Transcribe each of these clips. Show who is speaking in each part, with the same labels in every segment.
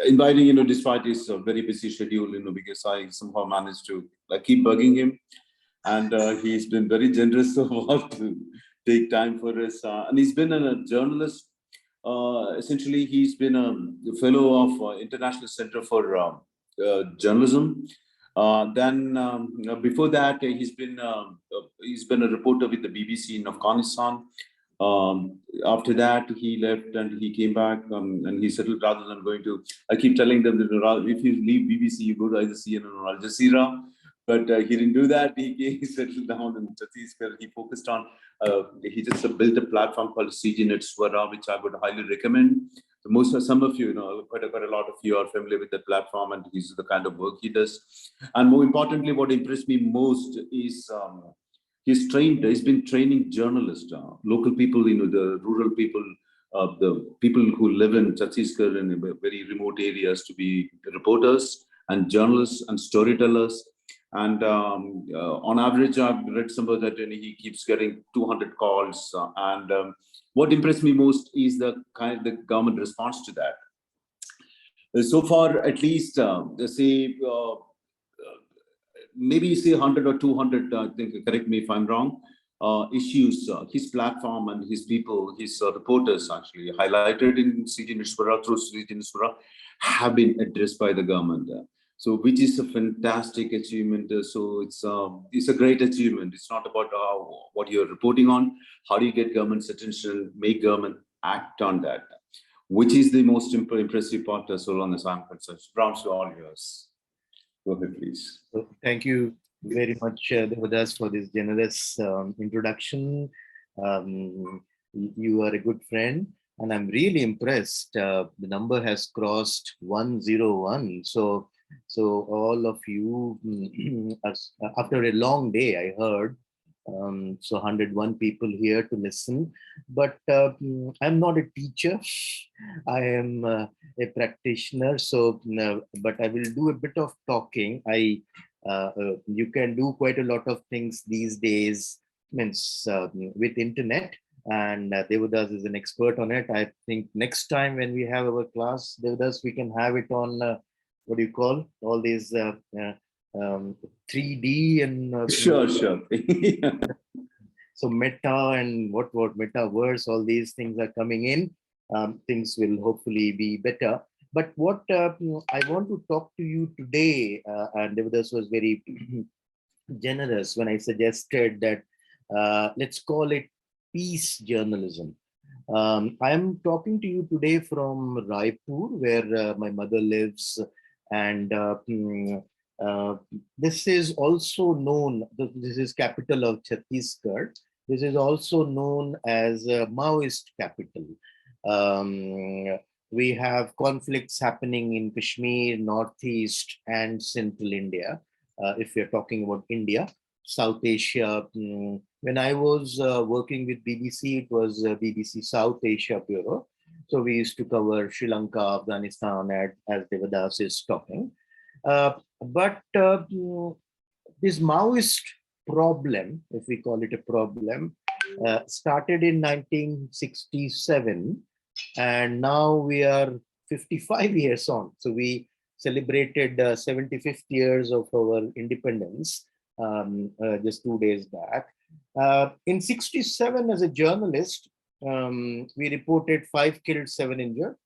Speaker 1: inviting, despite his very busy schedule, because I somehow managed to keep bugging him, and he's been very generous about to take time for us. And he's been a journalist. Essentially, he's been a fellow of International Center for Journalism. Then before that, he's been a reporter with the BBC in Afghanistan. After that, he left and he came back, and he settled rather than going to. I keep telling them that if you leave BBC, you go to either CNN or Al Jazeera. But he didn't do that. He settled down in Chhattisgarh. He focused on, he just built a platform called CGNet Swara, which I would highly recommend. Some of you, quite a lot of you are familiar with that platform, and this is the kind of work he does. And more importantly, what impressed me most is he's been training journalists, local people, the rural people, the people who live in Chhattisgarh in very remote areas to be reporters and journalists and storytellers. And on average, I've read somewhere that he keeps getting 200 calls. And what impressed me most is the government response to that. So far, at least, say, maybe say 100 or 200, I think, correct me if I'm wrong, issues his platform and his people, his reporters actually highlighted in CG through CG have been addressed by the government. So, which is a fantastic achievement. So it's a great achievement. It's not about what you're reporting on. How do you get government's attention, make government act on that, which is the most impressive part, so long as I'm concerned. Shubramshu, all yours. Go ahead, please.
Speaker 2: Thank you very much, Devadas, for this generous introduction. You are a good friend, and I'm really impressed. The number has crossed 101. So all of you, after a long day, I heard, so 101 people here to listen, but I'm not a teacher. I am a practitioner. So, but I will do a bit of talking. You can do quite a lot of things these days, with internet. And Devadas is an expert on it. I think next time when we have our class, Devadas, we can have it on what do you call all these 3D and
Speaker 1: sure.
Speaker 2: So Meta and what metaverse, all these things are coming in. Things will hopefully be better. But what I want to talk to you today, and Devadas was very generous when I suggested that let's call it peace journalism. I am talking to you today from Raipur, where my mother lives. And this is also known, this is capital of Chhattisgarh. This is also known as Maoist capital. We have conflicts happening in Kashmir, Northeast and Central India. If we're talking about India, South Asia. When I was working with BBC, it was BBC South Asia Bureau. So we used to cover Sri Lanka, Afghanistan, as Devadas is talking. But this Maoist problem, if we call it a problem, started in 1967, and now we are 55 years on. So we celebrated 75th years of our independence just 2 days back. In 67, as a journalist, we reported 5 killed, 7 injured.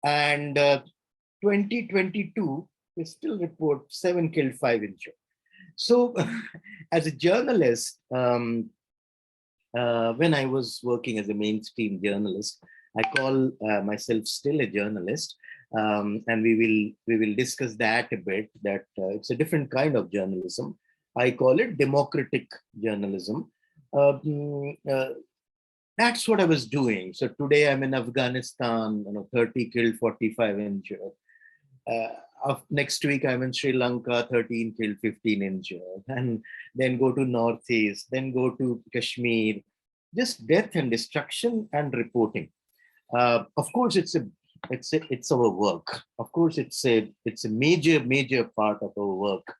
Speaker 2: And 2022, we still report 7 killed, 5 injured. So as a journalist, when I was working as a mainstream journalist, I call myself still a journalist. And we will discuss that a bit, that it's a different kind of journalism. I call it democratic journalism. That's what I was doing. So today I'm in Afghanistan, 30 killed, 45 injured. Next week I'm in Sri Lanka, 13 killed, 15 injured. And then go to Northeast, then go to Kashmir. Just death and destruction and reporting. Of course, it's our work. Of course, it's a major part of our work.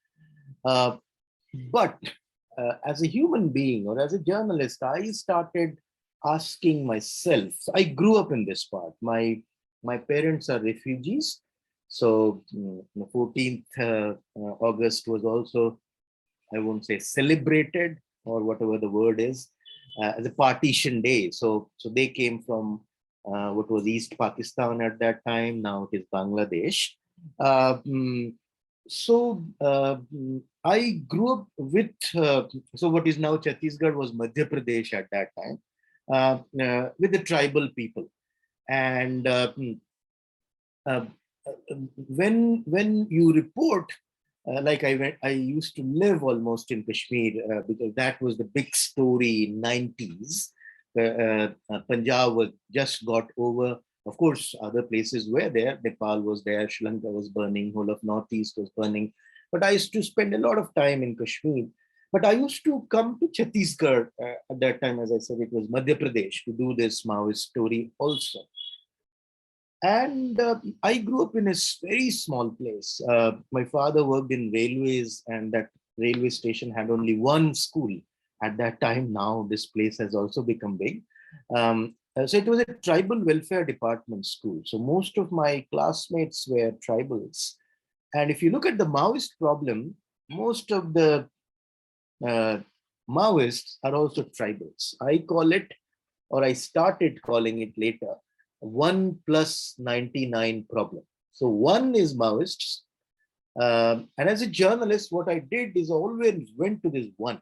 Speaker 2: But as a human being or as a journalist, I started asking myself. So I grew up in this part. My parents are refugees. So the 14th August was also, I won't say celebrated or whatever the word is, as a partition day. So they came from what was East Pakistan at that time. Now it is Bangladesh. Uh, mm, I grew up with, so what is now Chhattisgarh was Madhya Pradesh at that time, with the tribal people. And uh, when you report, I used to live almost in Kashmir, because that was the big story in 90s. Punjab was just got over. Of course, other places were there. Nepal was there, Sri Lanka was burning, whole of Northeast was burning. But I used to spend a lot of time in Kashmir. But I used to come to Chhattisgarh at that time, as I said, it was Madhya Pradesh, to do this Maoist story also. And I grew up in a very small place. My father worked in railways, and that railway station had only one school at that time. Now this place has also become big. So it was a tribal welfare department school. So most of my classmates were tribals. And if you look at the Maoist problem, most of the uh, Maoists are also tribals. I call it, or I started calling it later, 1+99 problem. So one is Maoists. And as a journalist, what I did is always went to this one.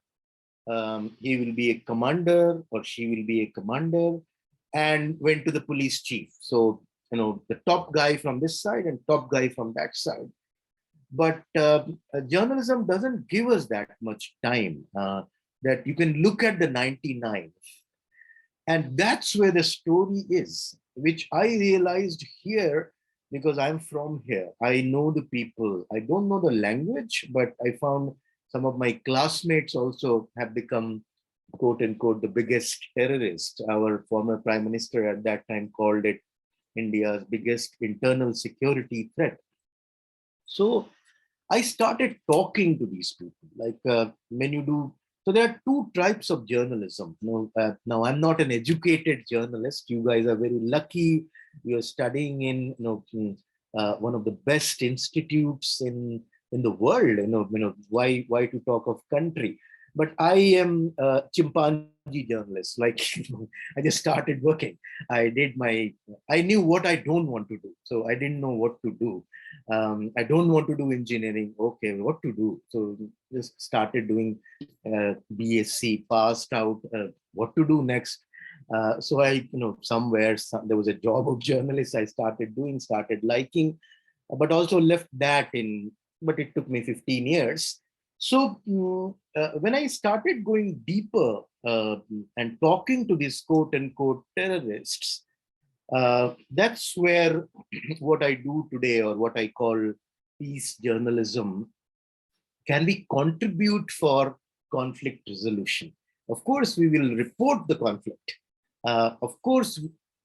Speaker 2: He will be a commander or she will be a commander, and went to the police chief. So, the top guy from this side and top guy from that side. But journalism doesn't give us that much time, that you can look at the 99. And that's where the story is, which I realized here because I'm from here. I know the people. I don't know the language, but I found some of my classmates also have become, quote unquote, the biggest terrorist. Our former prime minister at that time called it India's biggest internal security threat. So I started talking to these people. Like when you do, so there are two types of journalism. Now I'm not an educated journalist. You guys are very lucky. You're studying in, one of the best institutes in the world. Why to talk of country? But I am a chimpanzee journalist. Like I just started working. I knew what I don't want to do, so I didn't know what to do. I don't want to do engineering. Okay, what to do? So just started doing BSc, passed out. What to do next? So I, there was a job of journalist. I started liking, but also left that in. But it took me 15 years. So when I started going deeper and talking to these quote unquote terrorists, that's where what I do today, or what I call peace journalism, can we contribute for conflict resolution? Of course, we will report the conflict. Of course,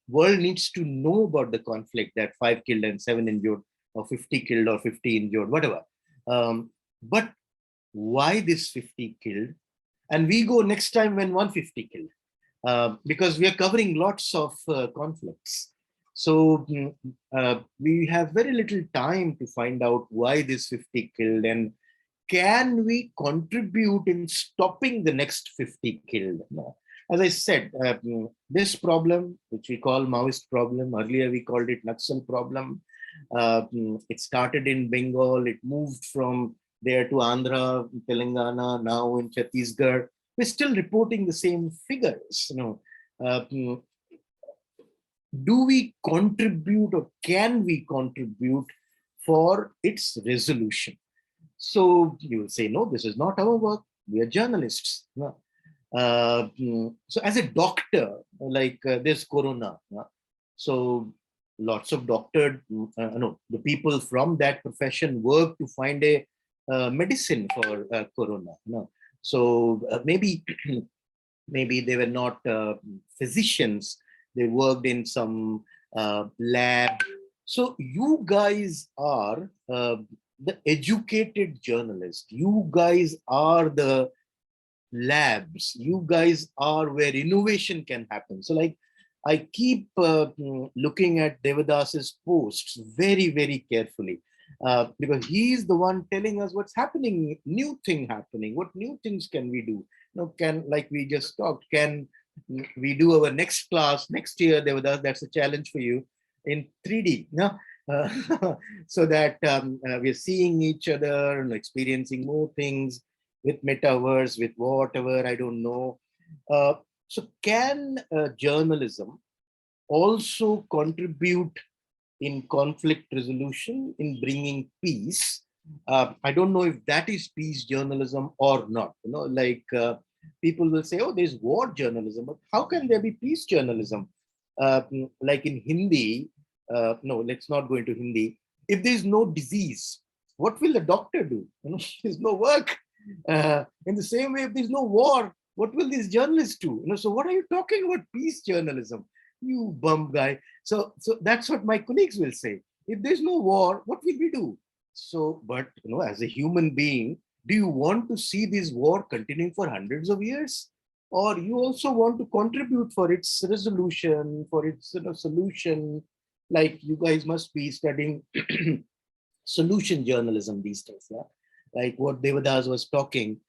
Speaker 2: world needs to know about the conflict, that 5 killed and 7 injured, or 50 killed or 50 injured, whatever. But why this 50 killed? And we go next time when 150 killed. Because we are covering lots of conflicts. So we have very little time to find out why this 50 killed, and can we contribute in stopping the next 50 killed? No. As I said, this problem, which we call Maoist problem, earlier we called it Naxal problem. It started in Bengal, it moved from there to Andhra, Telangana, now in Chhattisgarh. We're still reporting the same figures. Do we contribute, or can we contribute for its resolution? So you will say, no, this is not our work. We are journalists. No. So as a doctor, like there's corona. So lots of doctors, the people from that profession work to find a medicine for corona. No. So maybe maybe they were not physicians. They worked in some lab. So you guys are the educated journalists. You guys are the labs. You guys are where innovation can happen. So like I keep looking at Devadas's posts very, very carefully because he's the one telling us what's happening, new thing happening. What new things can we do? Can, like we just talked, can we do our next class next year, Devadas? That's a challenge for you in 3D. So that we're seeing each other and experiencing more things with metaverse, with whatever, I don't know. So can journalism also contribute in conflict resolution, in bringing peace? I don't know if that is peace journalism or not. Like people will say, oh, there's war journalism, but how can there be peace journalism? Like in Hindi, no, let's not go into Hindi. If there's no disease, what will the doctor do? There's no work. In the same way, if there's no war, what will these journalists do? So what are you talking about peace journalism? You bum guy. So that's what my colleagues will say. If there's no war, what will we do? So, but as a human being, do you want to see this war continuing for hundreds of years? Or you also want to contribute for its resolution, for its solution? Like you guys must be studying solution journalism these days. Yeah? Like what Devadas was talking,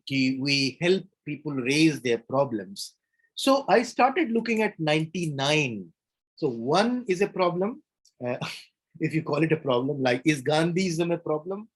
Speaker 2: we help people raise their problems. So I started looking at 99. So one is a problem, if you call it a problem, like is Gandhism a problem?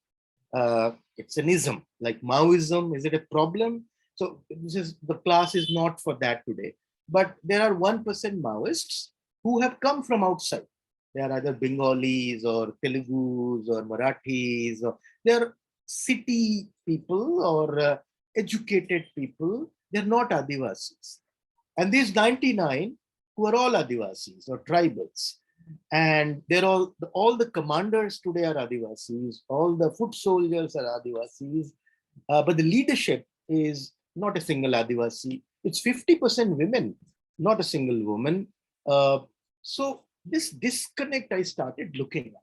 Speaker 2: It's an ism, like Maoism, is it a problem? So the class is not for that today. But there are 1% Maoists who have come from outside. They are either Bengalis or Telugus or Marathis, or they're city people or educated people. They're not Adivasis. And these 99 who are all Adivasis or tribals. And they're all the commanders today are Adivasis, all the foot soldiers are Adivasis, but the leadership is not a single Adivasi. It's 50% women, not a single woman. So this disconnect I started looking at.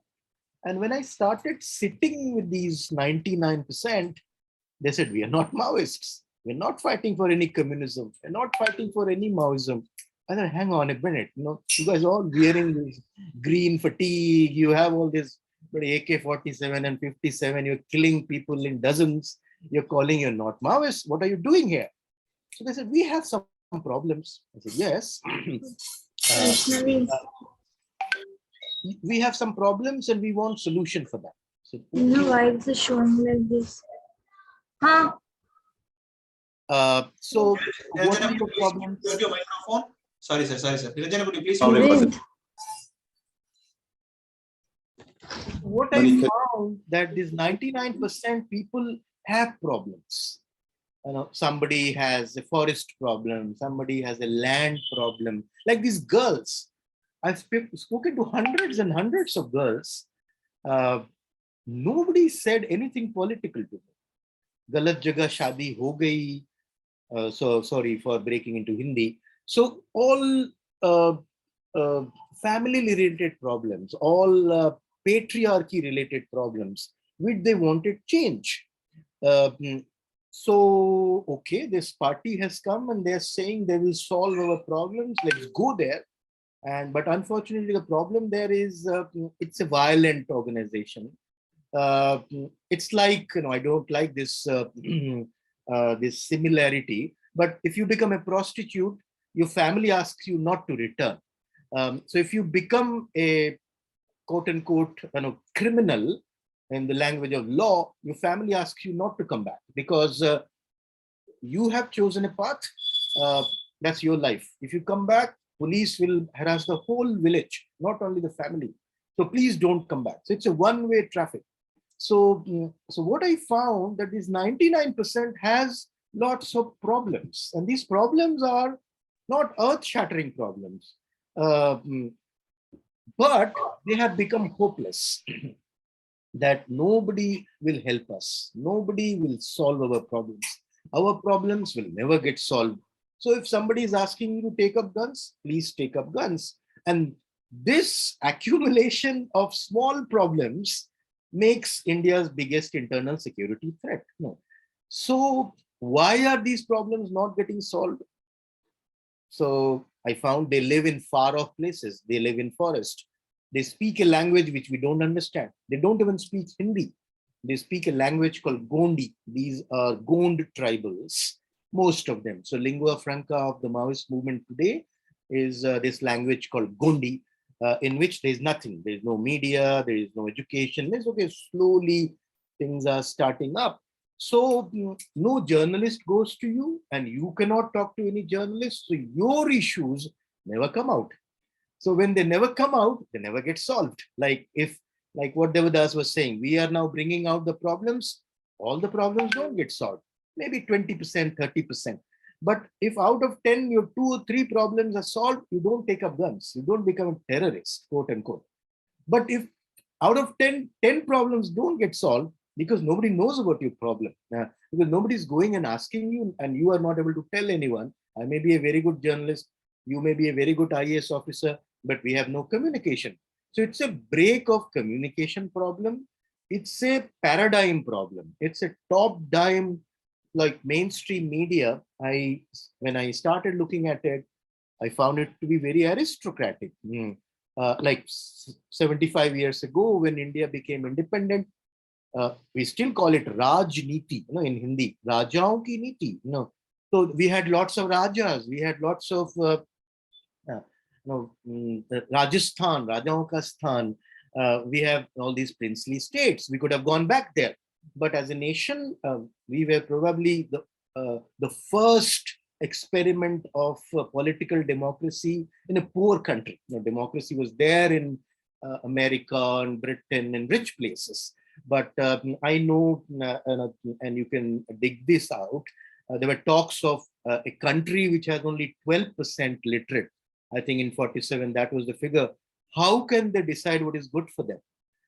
Speaker 2: And when I started sitting with these 99%, they said, we are not Maoists. We're not fighting for any communism. We're not fighting for any Maoism. I said, hang on a minute. You guys are all wearing this green fatigue. You have all this AK-47 and 57. You're killing people in dozens. You're calling you're not Maoists. What are you doing here? So they said, we have some problems. I said, yes. We have some problems and we want solution for that. So,
Speaker 3: why is it showing like this? Huh?
Speaker 2: So what are your problems?
Speaker 4: Your microphone. Sorry, sir. Nirajana, could you please?
Speaker 2: What I found that this 99% people have problems. Somebody has a forest problem, somebody has a land problem. Like these girls, I've spoken to hundreds and hundreds of girls. Nobody said anything political to them. Galat jagah shadi ho gayi. So sorry for breaking into Hindi. So all family-related problems, all patriarchy-related problems, which they wanted change. So, okay, this party has come and they're saying they will solve our problems. Let's go there. But unfortunately, the problem there is it's a violent organization. It's like, I don't like this this similarity. But if you become a prostitute, your family asks you not to return. So if you become a quote unquote criminal in the language of law, your family asks you not to come back because you have chosen a path. That's your life. If you come back, police will harass the whole village, not only the family. So please don't come back. So it's a one-way traffic. So what I found that this 99% has lots of problems, and these problems are not earth-shattering problems, but they have become hopeless. That nobody will help us. Nobody will solve our problems. Our problems will never get solved. So if somebody is asking you to take up guns, please take up guns. And this accumulation of small problems makes India's biggest internal security threat. No. So why are these problems not getting solved? So I found they live in far off places. They live in forest. They speak a language which we don't understand. They don't even speak Hindi. They speak a language called Gondi. These are Gond tribals, most of them. So lingua franca of the Maoist movement today is this language called Gondi, in which there is nothing. There is no media, there is no education. There's okay, slowly things are starting up. So no journalist goes to you and you cannot talk to any journalist. So your issues never come out. So when they never come out, they never get solved. Like what Devadas was saying, we are now bringing out the problems. All the problems don't get solved. Maybe 20%, 30%. But if out of 10, your 2 or 3 problems are solved, you don't take up guns. You don't become a terrorist, quote unquote. But if out of 10 problems don't get solved, because nobody knows about your problem, because nobody is going and asking you, and you are not able to tell anyone. I may be a very good journalist, you may be a very good IAS officer, but we have no communication. So it's a break of communication problem. It's a paradigm problem. It's a top-down, like mainstream media. When I started looking at it, I found it to be very aristocratic. Like 75 years ago, when India became independent, we still call it Rajniti, in Hindi, Rajaon ki niti, So we had lots of Rajas, we had lots of, Rajasthan, Rajaon ka Sthan. We have all these princely states. We could have gone back there. But as a nation, we were probably the first experiment of political democracy in a poor country. Democracy was there in America and Britain and rich places. But I know, and you can dig this out, there were talks of a country which has only 12% literate. I think in 47, that was the figure. How can they decide what is good for them?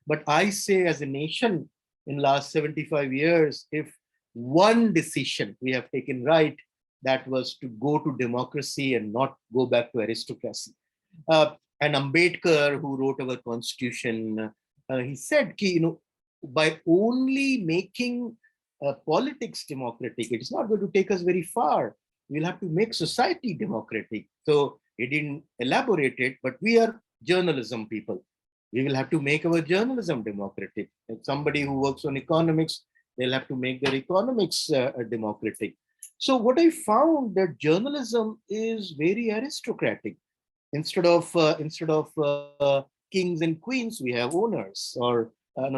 Speaker 2: But I say as a nation, in last 75 years, if one decision we have taken right, that was to go to democracy and not go back to aristocracy. And Ambedkar, who wrote our constitution, he said, by only making politics democratic, it's not going to take us very far. We'll have to make society democratic. So he didn't elaborate it, but we are journalism people. We will have to make our journalism democratic. If somebody who works on economics, they'll have to make their economics democratic. So what I found that journalism is very aristocratic. Instead of kings and queens, we have owners or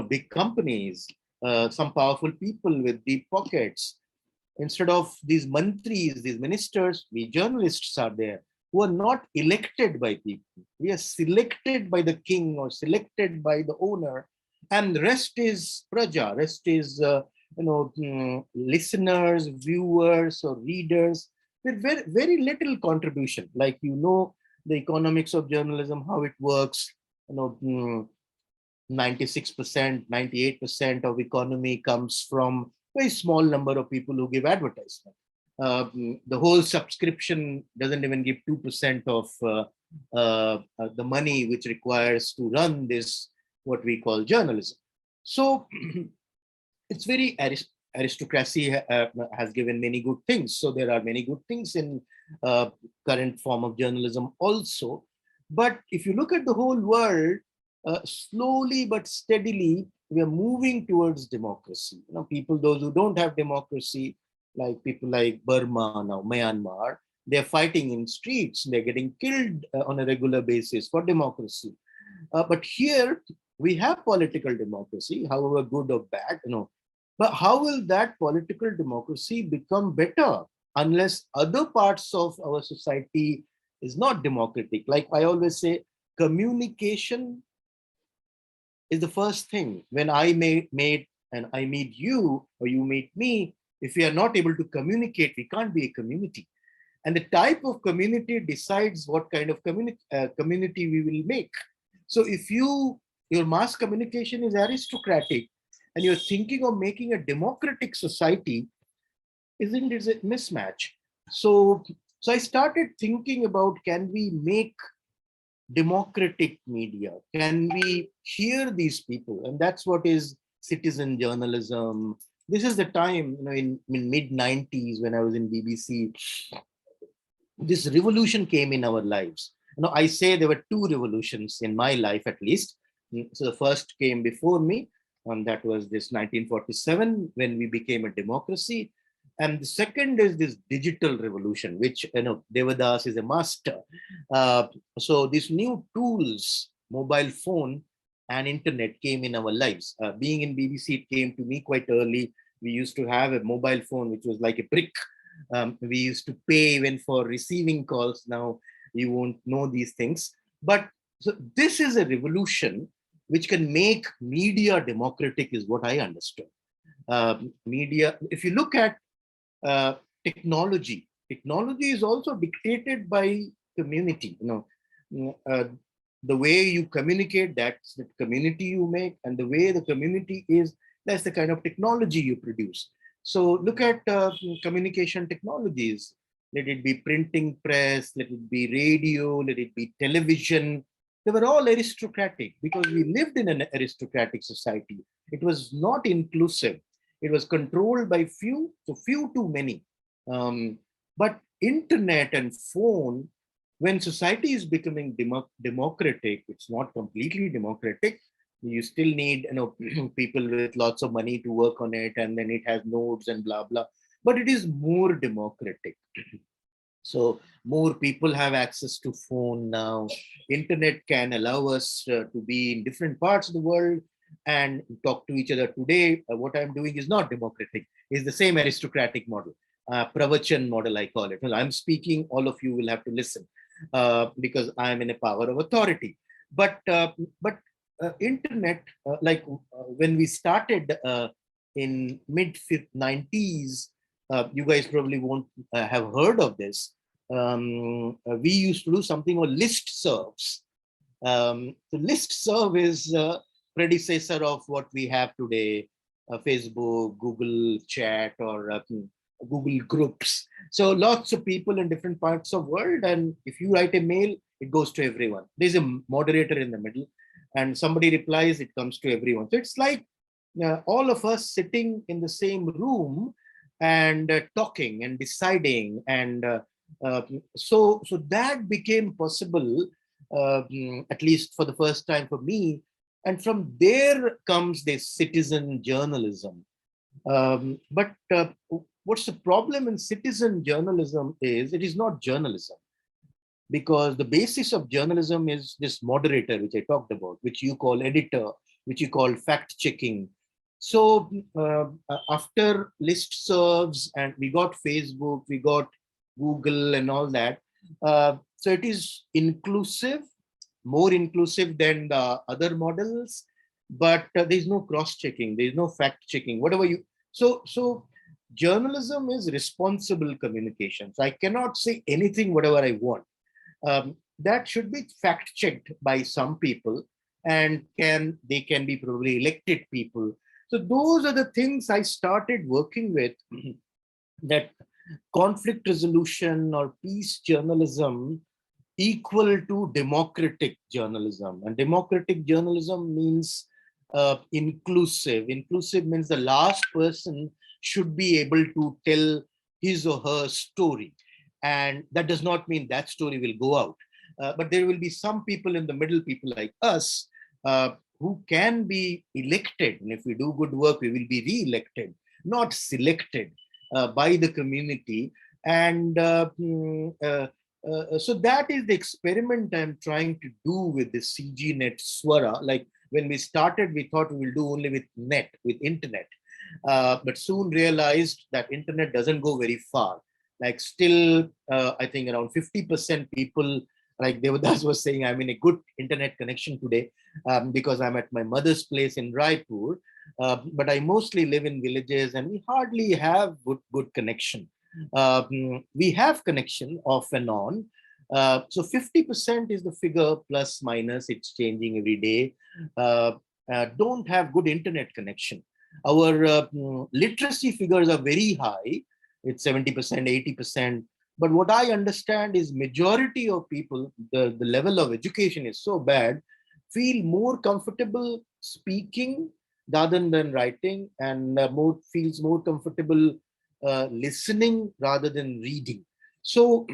Speaker 2: big companies, some powerful people with deep pockets. Instead of these mantris, these ministers, we journalists are there who are not elected by people. We are selected by the king or selected by the owner, and the rest is praja, rest is listeners, viewers, or readers with very, very little contribution. Like the economics of journalism, how it works. 96%, 98% of economy comes from very small number of people who give advertisement. The whole subscription doesn't even give 2% of the money which requires to run this, what we call journalism. So it's very aristocracy has given many good things. So there are many good things in current form of journalism also. But if you look at the whole world, slowly but steadily, we are moving towards democracy. People, those who don't have democracy, like people like Burma now, Myanmar, they're fighting in streets, they're getting killed on a regular basis for democracy. But here we have political democracy, however good or bad, but how will that political democracy become better unless other parts of our society is not democratic? Like I always say, communication is the first thing. When I meet you or you meet me, if we are not able to communicate, we can't be a community. And the type of community decides what kind of community we will make. So if your mass communication is aristocratic and you're thinking of making a democratic society, isn't it a mismatch? So I started thinking about, can we make democratic media? Can we hear these people? And that's what is citizen journalism. This is the time, in mid 90s when I was in BBC, this revolution came in our lives. I say there were two revolutions in my life at least. So the first came before me, and that was this 1947 when we became a democracy. And the second is this digital revolution, which Devadas is a master. Uh, so these new tools, mobile phone and internet, came in our lives. Being in BBC, it came to me quite early. We used to have a mobile phone which was like a brick. We used to pay even for receiving calls. Now you won't know these things. But so this is a revolution which can make media democratic, is what I understood. Media, if you look at uh, technology is also dictated by community. The way you communicate, that's the community you make, and the way the community is, that's the kind of technology you produce. So look at communication technologies. Let it be printing press, let it be radio, let it be television. They were all aristocratic because we lived in an aristocratic society. It was not inclusive. It was controlled by few, so few too many. But internet and phone, when society is becoming democratic, it's not completely democratic. You still need people with lots of money to work on it, and then it has nodes and blah blah. But it is more democratic. So more people have access to phone now. Internet can allow us to be in different parts of the world and talk to each other. Today, what I'm doing is not democratic. It's the same aristocratic model, pravachan model, I call it. Well, I'm speaking, all of you will have to listen because I'm in a power of authority. But internet, when we started in mid 90s, you guys probably won't have heard of this. We used to do something called list serves. The list serve is predecessor of what we have today, Facebook, Google Chat, or Google Groups. So lots of people in different parts of the world, and if you write a mail, it goes to everyone. There's a moderator in the middle, and somebody replies, it comes to everyone. So it's like all of us sitting in the same room and talking and deciding, and so that became possible, at least for the first time for me. And from there comes this citizen journalism. But what's the problem in citizen journalism is it is not journalism, because the basis of journalism is this moderator, which I talked about, which you call editor, which you call fact checking. So after list serves, and we got Facebook, we got Google and all that. So it is inclusive, more inclusive than the other models, but there's no cross-checking, there's no fact-checking, whatever you. So journalism is responsible communication. So I cannot say anything, whatever I want. That should be fact-checked by some people, and they can be probably elected people. So those are the things I started working with. That conflict resolution or peace journalism equal to democratic journalism. And democratic journalism means inclusive. Inclusive means the last person should be able to tell his or her story. And that does not mean that story will go out. But there will be some people in the middle, people like us, who can be elected. And if we do good work, we will be re-elected, not selected by the community. And so that is the experiment I'm trying to do with the CGNet Swara. Like when we started, we thought we will do only with net, with internet. But soon realized that internet doesn't go very far. Like still, I think around 50% people, like Devadas was saying, I'm in a good internet connection today because I'm at my mother's place in Raipur. But I mostly live in villages and we hardly have good connection. We have connection off and on. So 50% is the figure, plus minus, it's changing every day. Don't have good internet connection. Our literacy figures are very high. It's 70%, 80%. But what I understand is majority of people, the level of education is so bad, feel more comfortable speaking rather than writing, and feels more comfortable listening rather than reading. So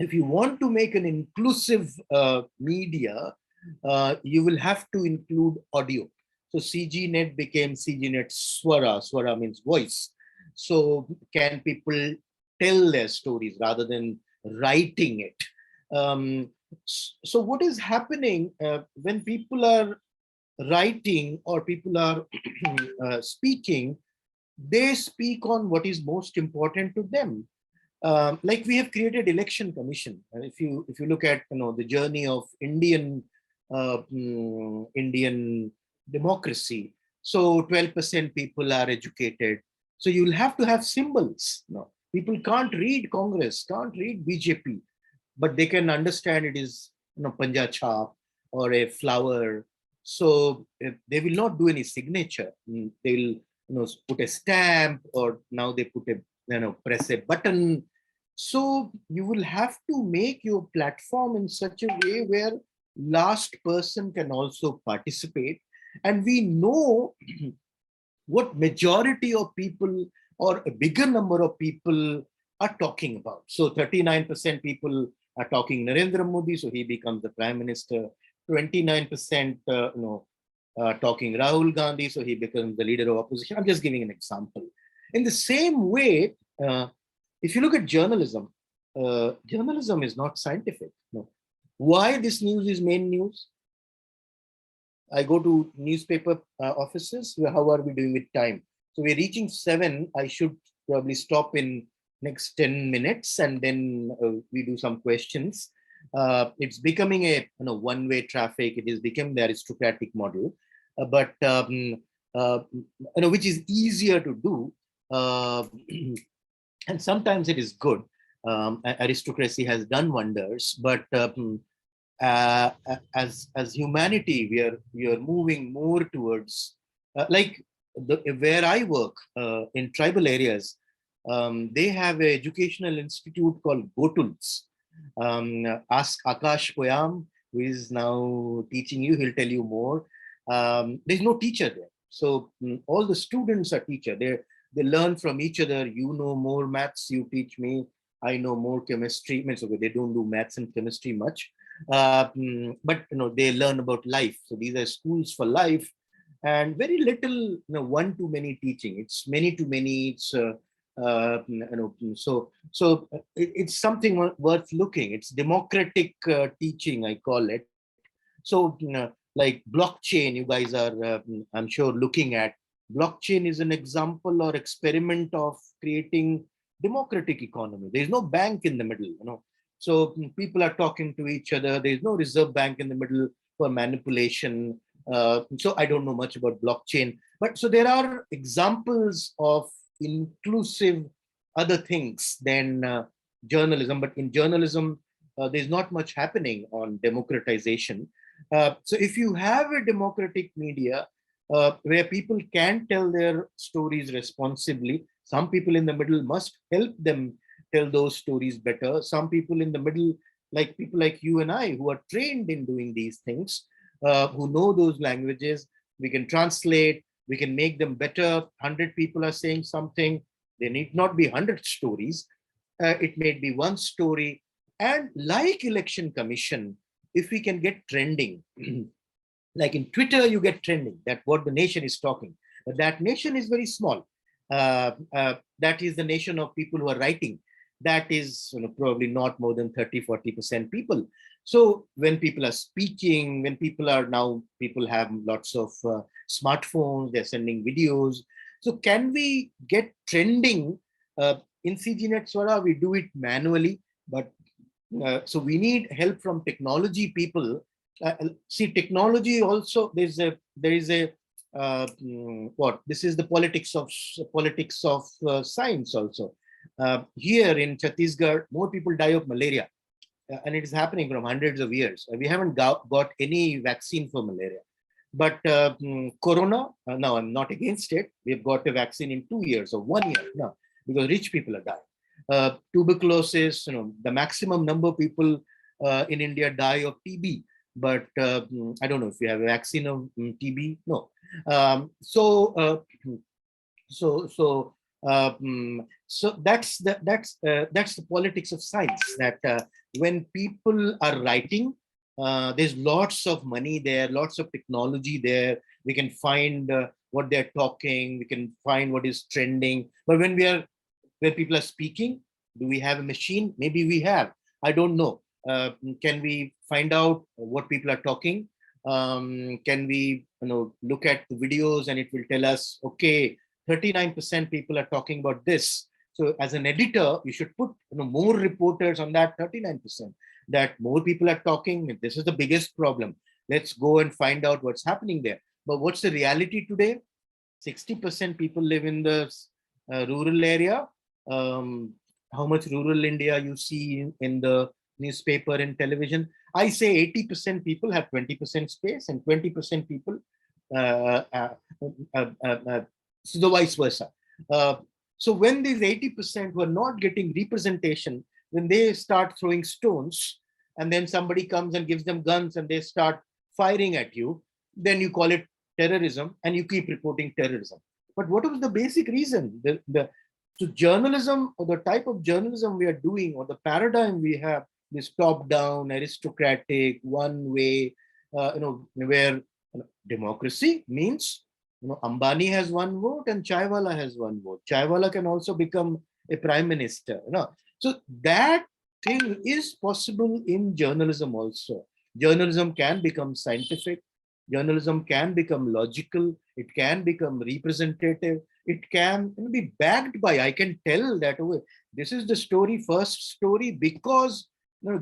Speaker 2: if you want to make an inclusive media, you will have to include audio. So CGNet became CGNet Swara. Swara means voice. So can people tell their stories rather than writing it? So what is happening when people are writing or people are speaking, they speak on what is most important to them. Like we have created election commission. If you look at the journey of Indian democracy, so 12% people are educated. So you'll have to have symbols. No, people can't read Congress, can't read BJP, but they can understand it is panja chap or a flower. So they will not do any signature. They will put a stamp, or now they put a press a button. So you will have to make your platform in such a way where last person can also participate. And we know what majority of people or a bigger number of people are talking about. So 39% people are talking Narendra Modi, so he becomes the prime minister. 29% talking Rahul Gandhi, so he becomes the leader of opposition. I'm just giving an example. In the same way, if you look at journalism, journalism is not scientific. No. Why this news is main news? I go to newspaper offices. How are we doing with time? So we're reaching 7. I should probably stop in next 10 minutes, and then we do some questions. It's becoming a one-way traffic. It is becoming the aristocratic model, but which is easier to do, and sometimes it is good. Aristocracy has done wonders, but as humanity, we are moving more towards like where I work in tribal areas. They have an educational institute called Gotuls. Ask Akash Poyam, who is now teaching you. He'll tell you more. There's no teacher there, so all the students are teacher. They learn from each other. You know more maths, you teach me. I know more chemistry. Means okay, they don't do maths and chemistry much, but they learn about life. So these are schools for life, and very little one-to-many teaching. It's many-to-many. It's it's something worth looking. It's democratic teaching, I call it. So like blockchain, you guys are I'm sure looking at. Blockchain is an example or experiment of creating democratic economy. There is no bank in the middle. So people are talking to each other. There is no reserve bank in the middle for manipulation. So I don't know much about blockchain, but so there are examples of inclusive other things than journalism. But in journalism, there's not much happening on democratization. So if you have a democratic media where people can tell their stories responsibly, some people in the middle must help them tell those stories better. Some people in the middle, like people like you and I, who are trained in doing these things, who know those languages, we can translate, we can make them better. 100 people are saying something. There need not be 100 stories. It may be one story. And like election commission, if we can get trending, like in Twitter, you get trending, that what the nation is talking. But that nation is very small. That is the nation of people who are writing. That is probably not more than 30-40% people. So when people are speaking, when people have lots of smartphones, they're sending videos. So can we get trending? In CGNet Swara, we do it manually, but so we need help from technology people. See, technology also, there is a what? This is the politics of science also. Here in Chhattisgarh, more people die of malaria, and it is happening from hundreds of years. We haven't got any vaccine for malaria. But corona, no, I'm not against it. We've got a vaccine in 2 years or 1 year now, because rich people are dying. Tuberculosis, the maximum number of people in India die of TB. But I don't know if we have a vaccine of TB. No. So that's the politics of science. That when people are writing, there's lots of money there, lots of technology there. We can find what they're talking, we can find what is trending. But where people are speaking, do we have a machine? Maybe we have. I don't know. Can we find out what people are talking? Can we, look at the videos and it will tell us, okay, 39% people are talking about this. So as an editor, you should put more reporters on that 39%, that more people are talking. This is the biggest problem. Let's go and find out what's happening there. But what's the reality today? 60% people live in the rural area. How much rural India you see in the newspaper and television? I say 80% people have 20% space and 20% people, so the vice versa. So when these 80% were not getting representation, when they start throwing stones and then somebody comes and gives them guns and they start firing at you, then you call it terrorism and you keep reporting terrorism. But what was the basic reason? So journalism, or the type of journalism we are doing, or the paradigm we have, this top-down, aristocratic, one way, where democracy means, Ambani has one vote and Chaiwala has one vote. Chaiwala can also become a prime minister. So that thing is possible in journalism also. Journalism can become scientific. Journalism can become logical. It can become representative. It can be backed by, I can tell that, oh, this is the story, first story, because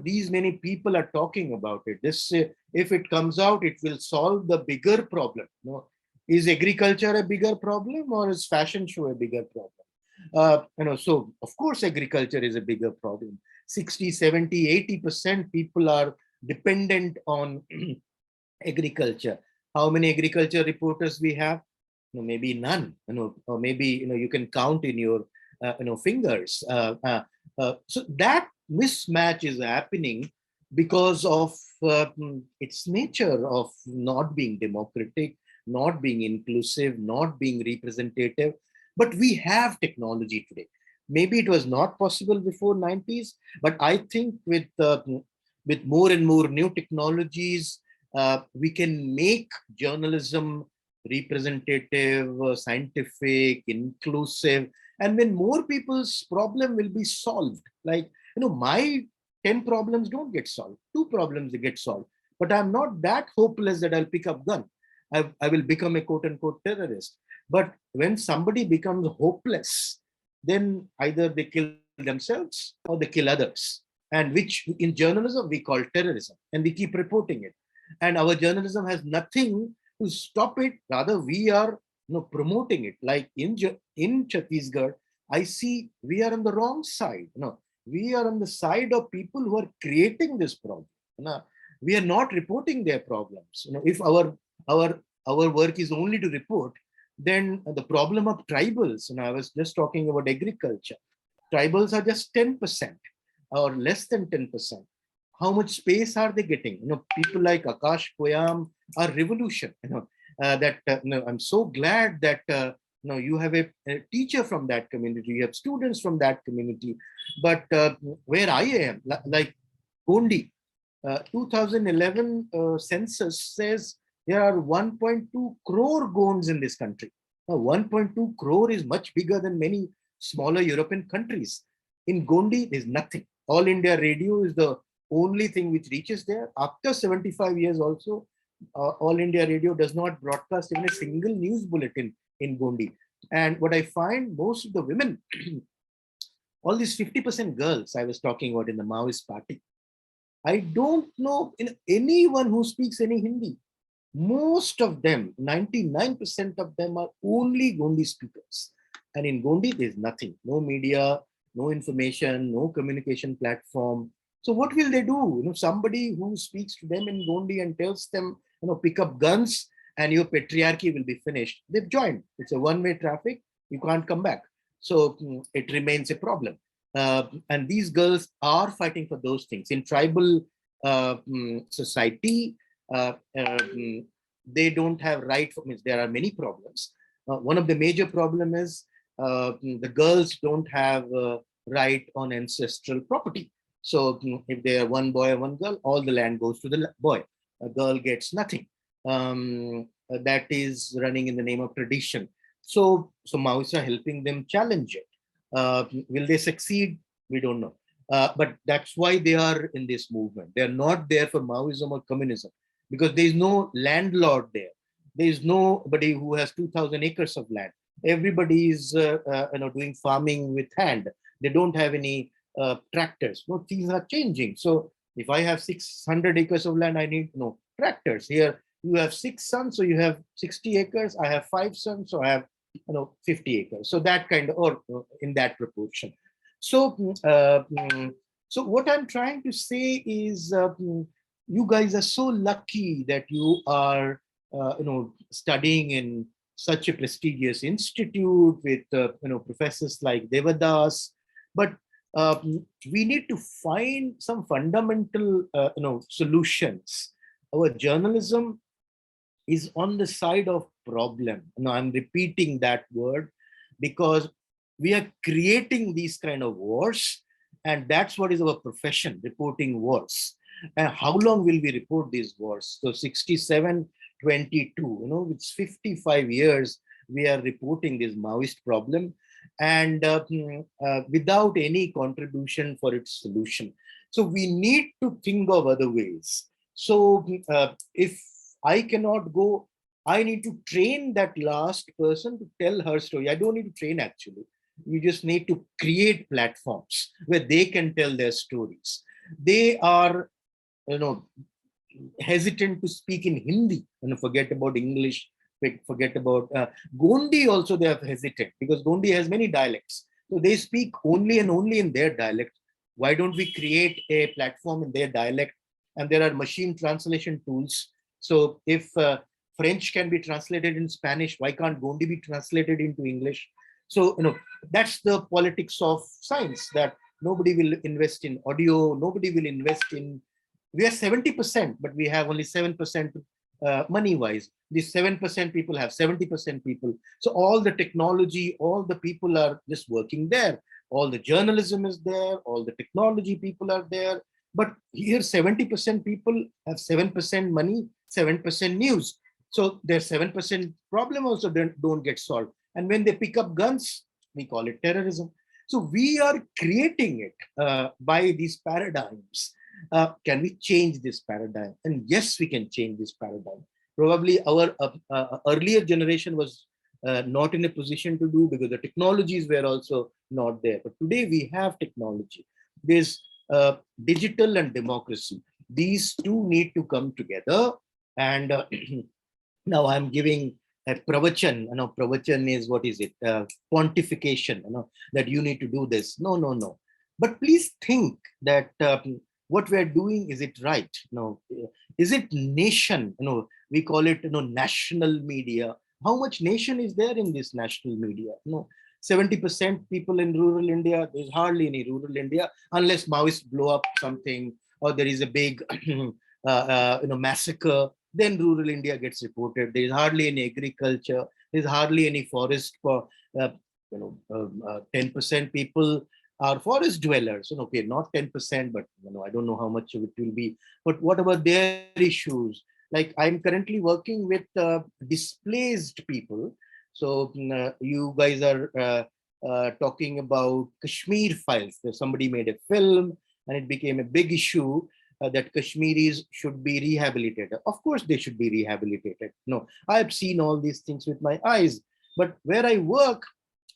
Speaker 2: these many people are talking about it. This, if it comes out, it will solve the bigger problem. Is agriculture a bigger problem, or is fashion show a bigger problem? So of course agriculture is a bigger problem. 60, 70, 80% people are dependent on agriculture. How many agriculture reporters we have? Maybe none. Or maybe you can count in your fingers. So that mismatch is happening because of its nature of not being democratic, not being inclusive, not being representative. But we have technology today. Maybe it was not possible before 90s, but I think with more and more new technologies, we can make journalism representative, scientific, inclusive, and when more people's problem will be solved. Like, my 10 problems don't get solved, 2 problems get solved, but I'm not that hopeless that I'll pick up gun. I will become a quote unquote terrorist. But when somebody becomes hopeless, then either they kill themselves or they kill others, and which in journalism we call terrorism, and we keep reporting it. And our journalism has nothing to stop it. Rather, we are promoting it. Like in Chhattisgarh, I see we are on the wrong side. We are on the side of people who are creating this problem. We are not reporting their problems. If our work is only to report, then the problem of tribals, I was just talking about agriculture. Tribals are just 10% or less than 10%. How much space are they getting? People like Akash Poyam are revolution. I'm so glad that you have a teacher from that community, you have students from that community. But where I am, like Gondi, 2011 census says there are 1.2 crore Gonds in this country. Now, 1.2 crore is much bigger than many smaller European countries. In Gondi, there's nothing. All India Radio is the only thing which reaches there. After 75 years also, All India Radio does not broadcast even a single news bulletin in Gondi. And what I find, most of the women, all these 50% girls I was talking about in the Maoist party, I don't know anyone who speaks any Hindi. Most of them, 99% of them are only Gondi speakers. And in Gondi, there's nothing, no media, no information, no communication platform. So what will they do? Somebody who speaks to them in Gondi and tells them, pick up guns and your patriarchy will be finished. They've joined. It's a one-way traffic. You can't come back. So it remains a problem. And these girls are fighting for those things. In tribal society, they don't have right for means there are many problems. One of the major problem is the girls don't have right on ancestral property. So if they are one boy or one girl, all the land goes to the boy. A girl gets nothing. That is running in the name of tradition. So Maoists are helping them challenge it. Will they succeed? We don't know. But that's why they are in this movement. They are not there for Maoism or communism because there is no landlord there. There is nobody who has 2,000 acres of land. Everybody is doing farming with hand. They don't have any tractors. No, things are changing. So if I have 600 acres of land, I need no tractors. Here you have 6 sons, so you have 60 acres. I have 5 sons, so I have 50 acres. So that kind of, or in that proportion. So so what I'm trying to say is, you guys are so lucky that you are studying in such a prestigious institute with professors like Devadas, but we need to find some fundamental solutions. Our journalism is on the side of problem. I'm repeating that word because we are creating these kind of wars, and that's what is our profession, reporting wars. And how long will we report these wars? So 67, 22, it's 55 years we are reporting this Maoist problem, and without any contribution for its solution. So we need to think of other ways. So if I cannot go, I need to train that last person to tell her story. I don't need to train actually. You just need to create platforms where they can tell their stories. They are, hesitant to speak in Hindi and forget about English, forget about Gondi also they are hesitant because Gondi has many dialects. So they speak only and only in their dialect. Why don't we create a platform in their dialect? And there are machine translation tools. So if French can be translated in Spanish, why can't Gondi be translated into English? So, that's the politics of science, that nobody will invest in audio, nobody will invest in, we are 70%, but we have only 7% money-wise. These 7% people have 70% people. So all the technology, all the people are just working there. All the journalism is there, all the technology people are there. But here 70% people have 7% money, 7% news. So their 7% problem also don't get solved. And when they pick up guns, we call it terrorism. So we are creating it by these paradigms. Can we change this paradigm? And yes, we can change this paradigm. Probably our earlier generation was not in a position to do because the technologies were also not there. But today we have technology. There's digital and democracy. These two need to come together. And now I'm giving a pravachan. Pravachan is, what is it? Pontification, that you need to do this. No. But please think that what we're doing, is it right? Is it nation? We call it national media. How much nation is there in this national media? 70% people in rural India, there's hardly any rural India, unless Maoists blow up something or there is a big massacre, then rural India gets reported. There's hardly any agriculture, there's hardly any forest for 10% people are forest dwellers. Okay, not 10%, but I don't know how much of it will be. But what about their issues? Like I'm currently working with displaced people. So you guys are talking about Kashmir files. So somebody made a film and it became a big issue that Kashmiris should be rehabilitated. Of course, they should be rehabilitated. No, I have seen all these things with my eyes. But where I work,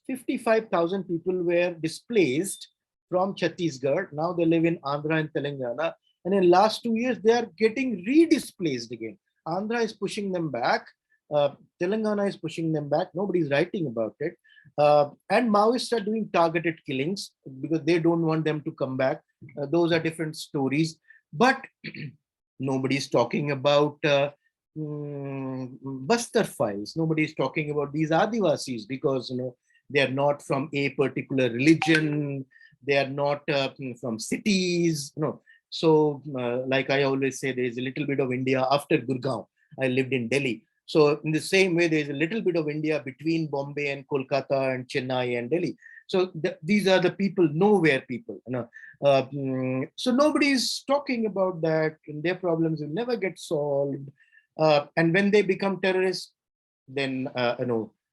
Speaker 2: 55,000 people were displaced from Chhattisgarh. Now they live in Andhra and Telangana. And in the last 2 years, they are getting re-displaced again. Andhra is pushing them back. Telangana is pushing them back. Nobody's writing about it. And Maoists are doing targeted killings because they don't want them to come back. Those are different stories. But nobody's talking about Bastar files. Nobody's talking about these Adivasis because they are not from a particular religion. They are not from cities. So like I always say, there is a little bit of India after Gurgaon. I lived in Delhi. So in the same way, there is a little bit of India between Bombay and Kolkata and Chennai and Delhi. So these are the people, nowhere people. So nobody is talking about that, and their problems will never get solved. And when they become terrorists, then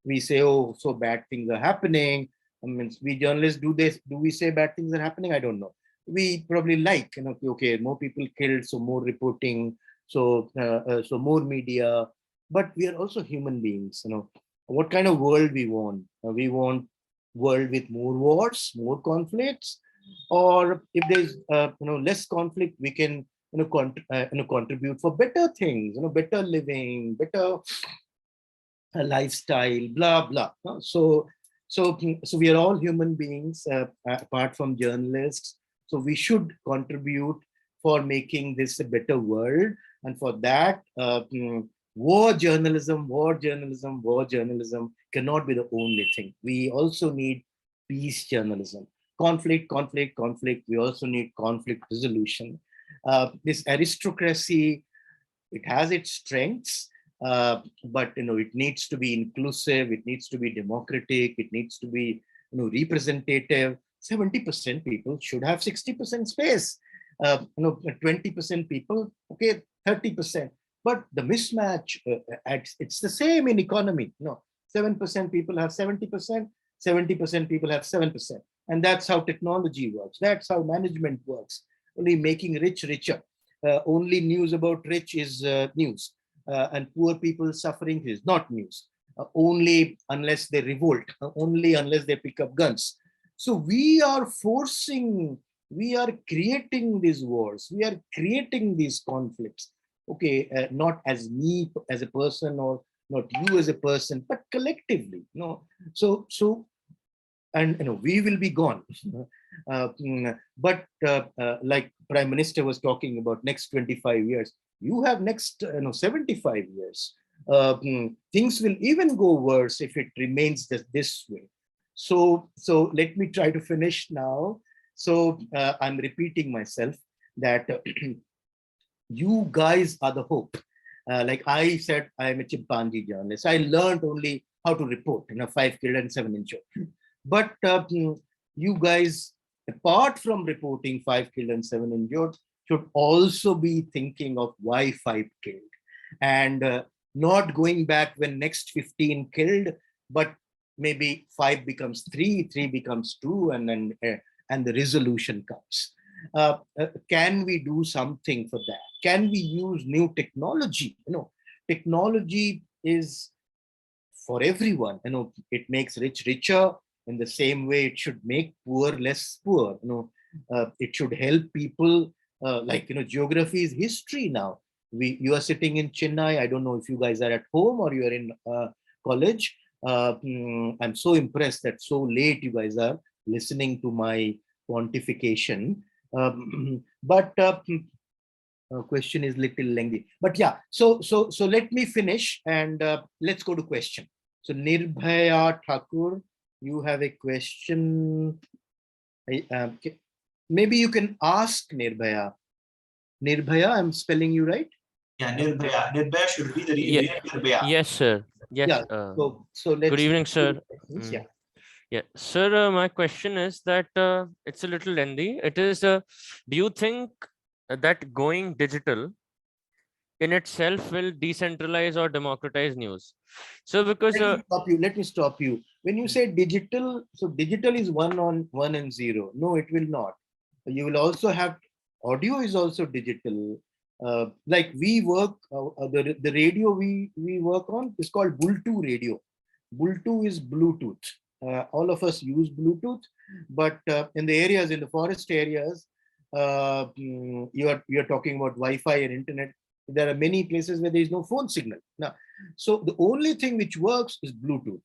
Speaker 2: we say, oh, so bad things are happening. I mean, we journalists do this. Do we say bad things are happening? I don't know. We probably like, okay, more people killed, so more reporting, so more media. But we are also human beings. What kind of world we want? We want world with more wars, more conflicts, or if there's less conflict, we can contribute for better things, better living, better lifestyle, blah blah. So we are all human beings, apart from journalists. So we should contribute for making this a better world, and for that, war journalism cannot be the only thing. We also need peace journalism. Conflict. We also need conflict resolution. This aristocracy, it has its strengths, but it needs to be inclusive, it needs to be democratic, it needs to be representative. 70% people should have 60% space. 20% people, okay, 30%. But the mismatch, it's the same in economy. 7% people have 70%, 70% people have 7%. And that's how technology works. That's how management works. Only making rich richer. Only news about rich is news, and poor people suffering is not news. Only unless they revolt, only unless they pick up guns. So we are creating these wars, we are creating these conflicts. Okay, not as me as a person, or not you as a person, but collectively. So and we will be gone. But like Prime Minister was talking about next 25 years, you have next 75 years. Things will even go worse if it remains this way. So let me try to finish now. So I'm repeating myself that you guys are the hope. Like I said, I am a chimpanzee journalist. I learned only how to report, 5 killed and 7 injured. But you guys, apart from reporting 5 killed and 7 injured, should also be thinking of why 5 killed, and not going back when next 15 killed, but maybe 5 becomes 3, 3 becomes 2, and then and the resolution comes. Can we do something for that? Can we use new technology? Technology is for everyone. It makes rich richer. In the same way, it should make poor less poor. It should help people. Geography is history now. You are sitting in Chennai. I don't know if you guys are at home or you are in college. I'm so impressed that so late you guys are listening to my pontification. But question is little lengthy. But yeah, so let me finish, and let's go to question. So Nirbhaya Thakur, you have a question. Maybe you can ask Nirbhaya. Nirbhaya, I'm spelling you right?
Speaker 4: Yeah, Nirbhaya. Nirbhaya should be the real name, Nirbhaya.
Speaker 5: Yes, sir. Yes.
Speaker 2: Yeah. So let's.
Speaker 5: Good evening, sir.
Speaker 2: Yeah.
Speaker 5: Yeah, sir. My question is that it's a little lengthy. It is, do you think that going digital in itself will decentralize or democratize news? So because
Speaker 2: Let me stop you. When you say digital, so digital is 1 and 0. No, it will not. You will also have audio is also digital. Like we work, the radio we work on is called Bultu radio. Bultu is Bluetooth. All of us use Bluetooth, but in the areas, in the forest areas, you are talking about Wi-Fi and internet. There are many places where there is no phone signal. Now, so the only thing which works is Bluetooth.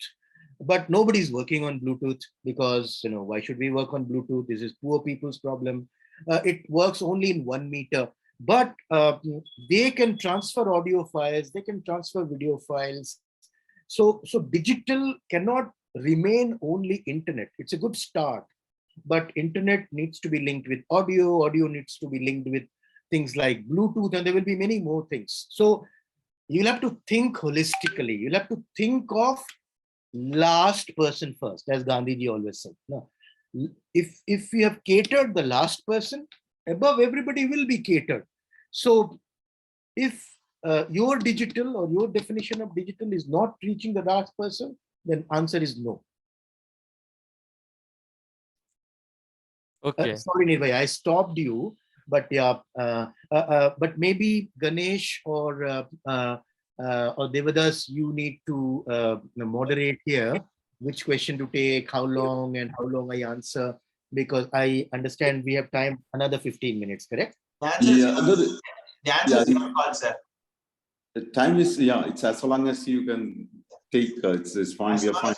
Speaker 2: But nobody is working on Bluetooth because, why should we work on Bluetooth? This is poor people's problem. It works only in 1 meter. But they can transfer audio files, they can transfer video files. So digital cannot remain only internet. It's a good start. But internet needs to be linked with audio, audio needs to be linked with things like Bluetooth, and there will be many more things. So you'll have to think holistically. You'll have to think of last person first, as Gandhiji always said. No, If we have catered the last person, above everybody will be catered. So if your digital or your definition of digital is not reaching the last person, then answer is no.
Speaker 5: Okay.
Speaker 2: Sorry, Nirvay, I stopped you, but yeah, but maybe Ganesh or Devadas, you need to moderate here which question to take, how long, and how long I answer, because I understand we have time another 15 minutes, correct?
Speaker 4: The answer
Speaker 1: Yeah,
Speaker 4: is your call, sir.
Speaker 1: the time is, yeah, it's as long as you can take, it's fine, we are fine.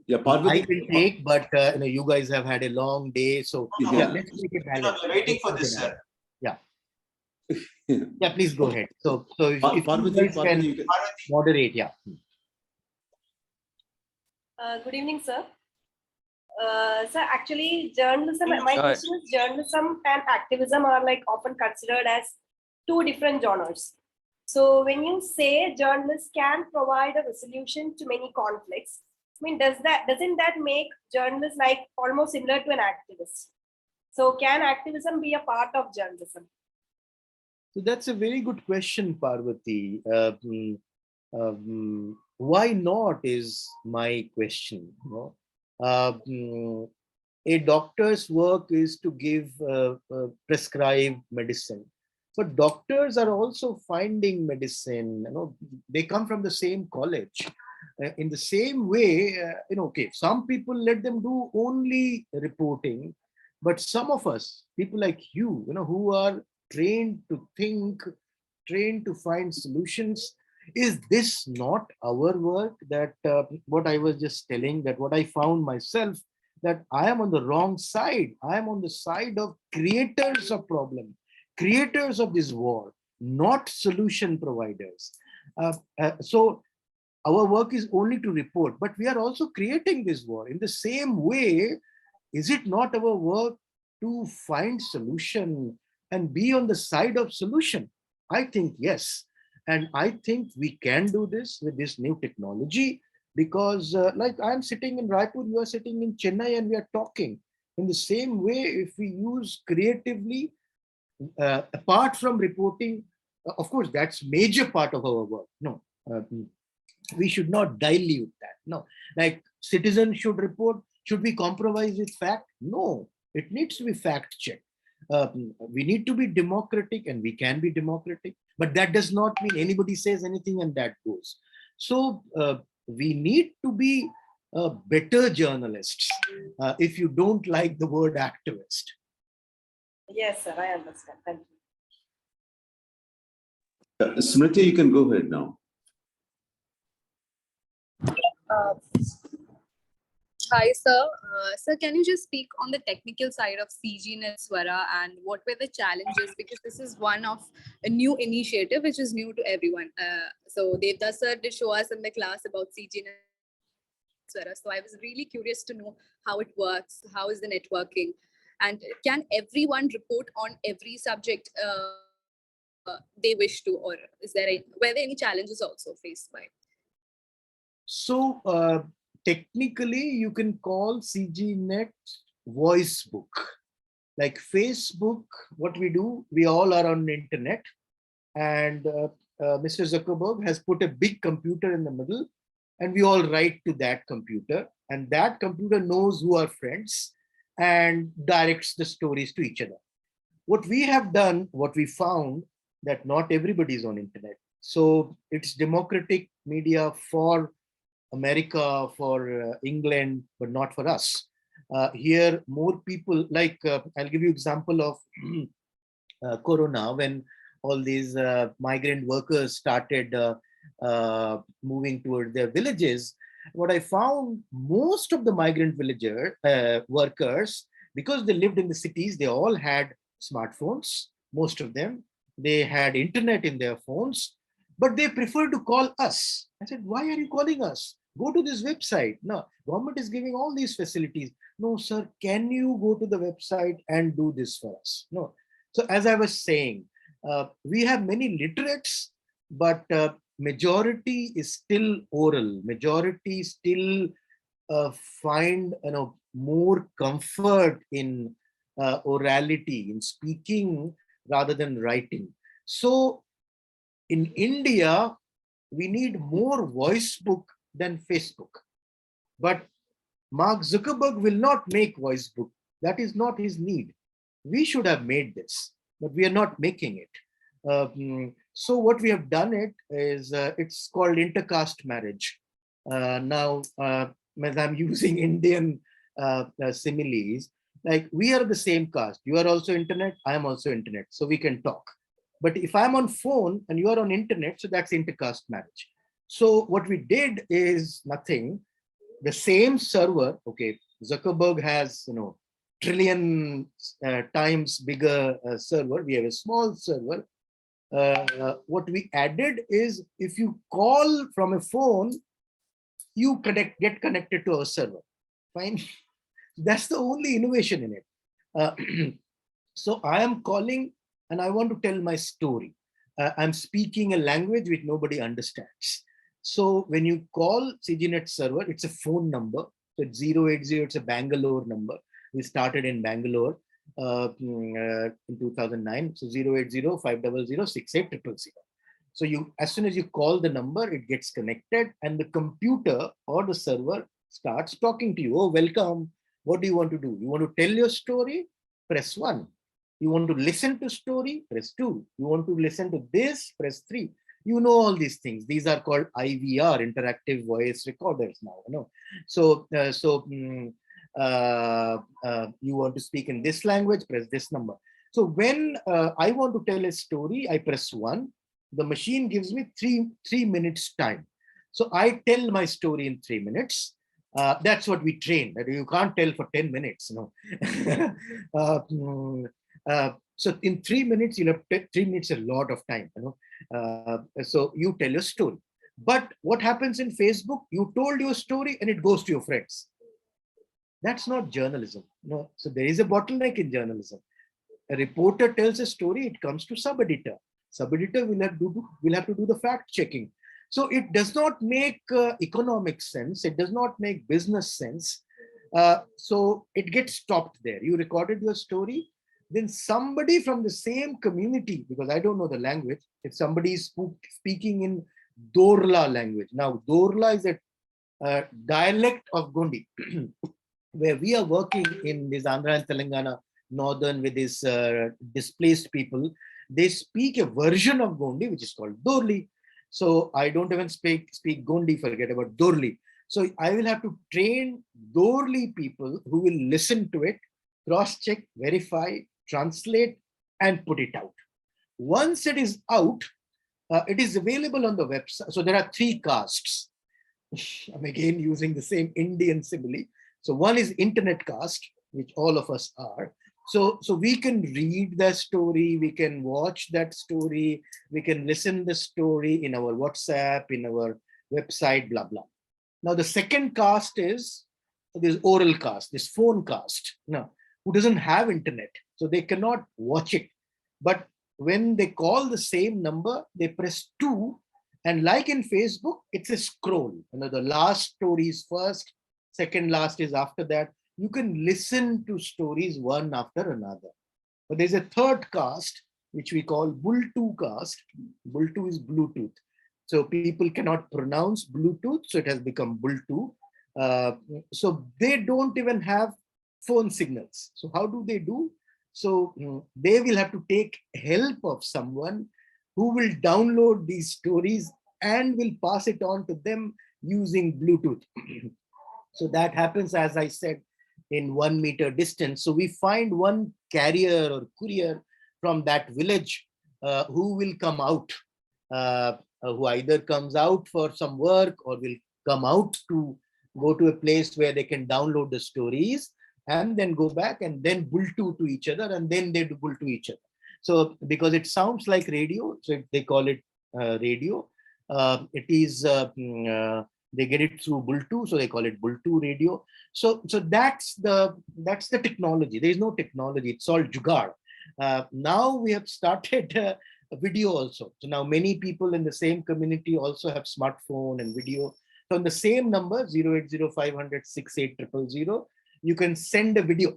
Speaker 1: Yeah,
Speaker 2: I
Speaker 1: Parvati.
Speaker 2: will take, but you guys have had a long day, so
Speaker 1: Yeah.
Speaker 2: let's make it
Speaker 4: No,
Speaker 2: balanced.
Speaker 4: we're waiting for this, sir.
Speaker 2: Yeah, please go ahead. So if you
Speaker 1: Parvati,
Speaker 2: guys can
Speaker 1: you can.
Speaker 2: moderate, yeah.
Speaker 6: Good evening, sir. Sir, actually, journalism, my question is, journalism and activism are like often considered as two different genres. So when you say journalists can provide a resolution to many conflicts, I mean, doesn't that make journalists like almost similar to an activist? So can activism be a part of journalism?
Speaker 2: So that's a very good question, Parvati. Why not is my question. A doctor's work is to give prescribe medicine, but doctors are also finding medicine. They come from the same college. In the same way, okay, some people let them do only reporting, but some of us, people like you, who are trained to think, trained to find solutions. Is this not our work? That what I was just telling, that what I found myself, that I am on the wrong side. I am on the side of creators of problem, creators of this war, not solution providers. So our work is only to report, but we are also creating this war. In the same way, is it not our work to find solution and be on the side of solution? I think yes. And I think we can do this with this new technology, because like I'm sitting in Raipur, you are sitting in Chennai, and we are talking. In the same way, if we use creatively, apart from reporting, of course, that's major part of our work. No, we should not dilute that. No, like citizens should report. Should we compromise with fact? No, it needs to be fact checked. We need to be democratic, and we can be democratic, but that does not mean anybody says anything and that goes. So we need to be better journalists, if you don't like the word activist.
Speaker 6: Yes, sir, I understand. Thank you.
Speaker 1: Smriti, you can go ahead now.
Speaker 7: Hi, sir. Sir, can you just speak on the technical side of CGNet Swara and what were the challenges? Because this is one of a new initiative which is new to everyone. So Devdas sir did show us in the class about CGNet Swara. So I was really curious to know how it works, how is the networking, and can everyone report on every subject they wish to, or were there any challenges also faced by?
Speaker 2: So technically, you can call CGNet voice book. Like Facebook, what we do, we all are on the internet, and Mr. Zuckerberg has put a big computer in the middle, and we all write to that computer, and that computer knows who are friends and directs the stories to each other. What we have done, what we found, that not everybody is on internet. So it's democratic media for America, for England, but not for us. Here, more people, like I'll give you example of Corona, when all these migrant workers started moving toward their villages. What I found, most of the migrant workers, because they lived in the cities, they all had smartphones, most of them. They had internet in their phones, but they prefer to call us. I said, why are you calling us? Go to this website. No, government is giving all these facilities. No, sir, can you go to the website and do this for us? No. So as I was saying, we have many literates, but majority is still oral. Majority still find more comfort in orality, in speaking rather than writing. So in India, we need more voice book than Facebook. But Mark Zuckerberg will not make voice book. That is not his need. We should have made this, but we are not making it. So what we have done it is it's called intercaste marriage. Now, as I'm using Indian similes, like we are the same caste. You are also internet. I am also internet. So we can talk. But if I'm on phone and you are on internet, so that's intercaste marriage. So what we did is nothing. The same server, okay, Zuckerberg has, trillion times bigger server. We have a small server. What we added is if you call from a phone, you get connected to our server. Fine. That's the only innovation in it. So I am calling and I want to tell my story. I'm speaking a language which nobody understands. So when you call CGNet server, it's a phone number. So it's 080, it's a Bangalore number. We started in Bangalore in 2009. So 080-500-68000. So as soon as you call the number, it gets connected and the computer or the server starts talking to you. Oh, welcome. What do you want to do? You want to tell your story? Press 1. You want to listen to story? Press 2. You want to listen to this? Press 3. You know all these things. These are called IVR, interactive voice recorders now. So you want to speak in this language? Press this number. So when I want to tell a story, I press 1. The machine gives me three minutes time. So I tell my story in 3 minutes. That's what we train. That you can't tell for 10 minutes. So in 3 minutes, you'll have 3 minutes a lot of time. So you tell your story. But what happens in Facebook? You told your story and it goes to your friends. That's not journalism. No. So there is a bottleneck in journalism. A reporter tells a story, it comes to sub-editor. Sub-editor will have to do the fact checking. So it does not make economic sense. It does not make business sense. So it gets stopped there. You recorded your story, then somebody from the same community, because I don't know the language, if somebody is speaking in Dorla language. Now, Dorla is a dialect of Gondi, where we are working in this Andhra and Telangana northern with these displaced people. They speak a version of Gondi, which is called Dorli. So I don't even speak Gondi, forget about Dorli. So I will have to train Dorli people who will listen to it, cross-check, verify, translate, and put it out. Once it is out, it is available on the website. So there are 3 castes. I'm again using the same Indian simile. So one is internet caste, which all of us are. So we can read the story, we can watch that story, we can listen the story in our WhatsApp, in our website, blah, blah. Now the second caste is this oral caste, this phone caste, who doesn't have internet. So they cannot watch it. But when they call the same number, they press 2. And like in Facebook, it's a scroll. The last story is first, second last is after that. You can listen to stories one after another. But there's a third caste, which we call Bultu caste. Bultu is Bluetooth. So people cannot pronounce Bluetooth, so it has become Bultu. So they don't even have phone signals. So how do they do? So they will have to take help of someone who will download these stories and will pass it on to them using Bluetooth. So that happens, as I said, in 1 meter distance. So we find one carrier or courier from that village who will come out, who either comes out for some work or will come out to go to a place where they can download the stories and then go back and then Bultu to each other, and then they do Bultu each other. So because it sounds like radio, so they call it radio. It is they get it through Bultu, so they call it Bultu radio. So that's the technology. There is no technology. It's all jugaad. Now we have started a video also. So now many people in the same community also have smartphone and video. So on the same number, 080-500-68000, you can send a video.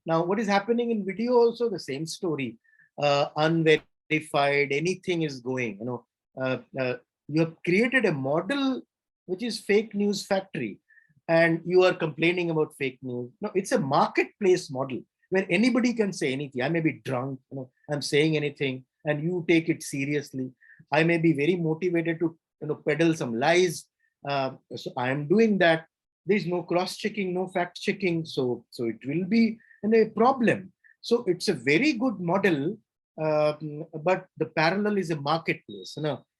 Speaker 2: Now, what is happening in video also? The same story. Unverified, anything is going. You have created a model which is fake news factory, and you are complaining about fake news. No, it's a marketplace model where anybody can say anything. I may be drunk, I'm saying anything, and you take it seriously. I may be very motivated to peddle some lies. So I am doing that. There's no cross-checking, no fact-checking. So it will be a problem. So it's a very good model, but the parallel is a marketplace.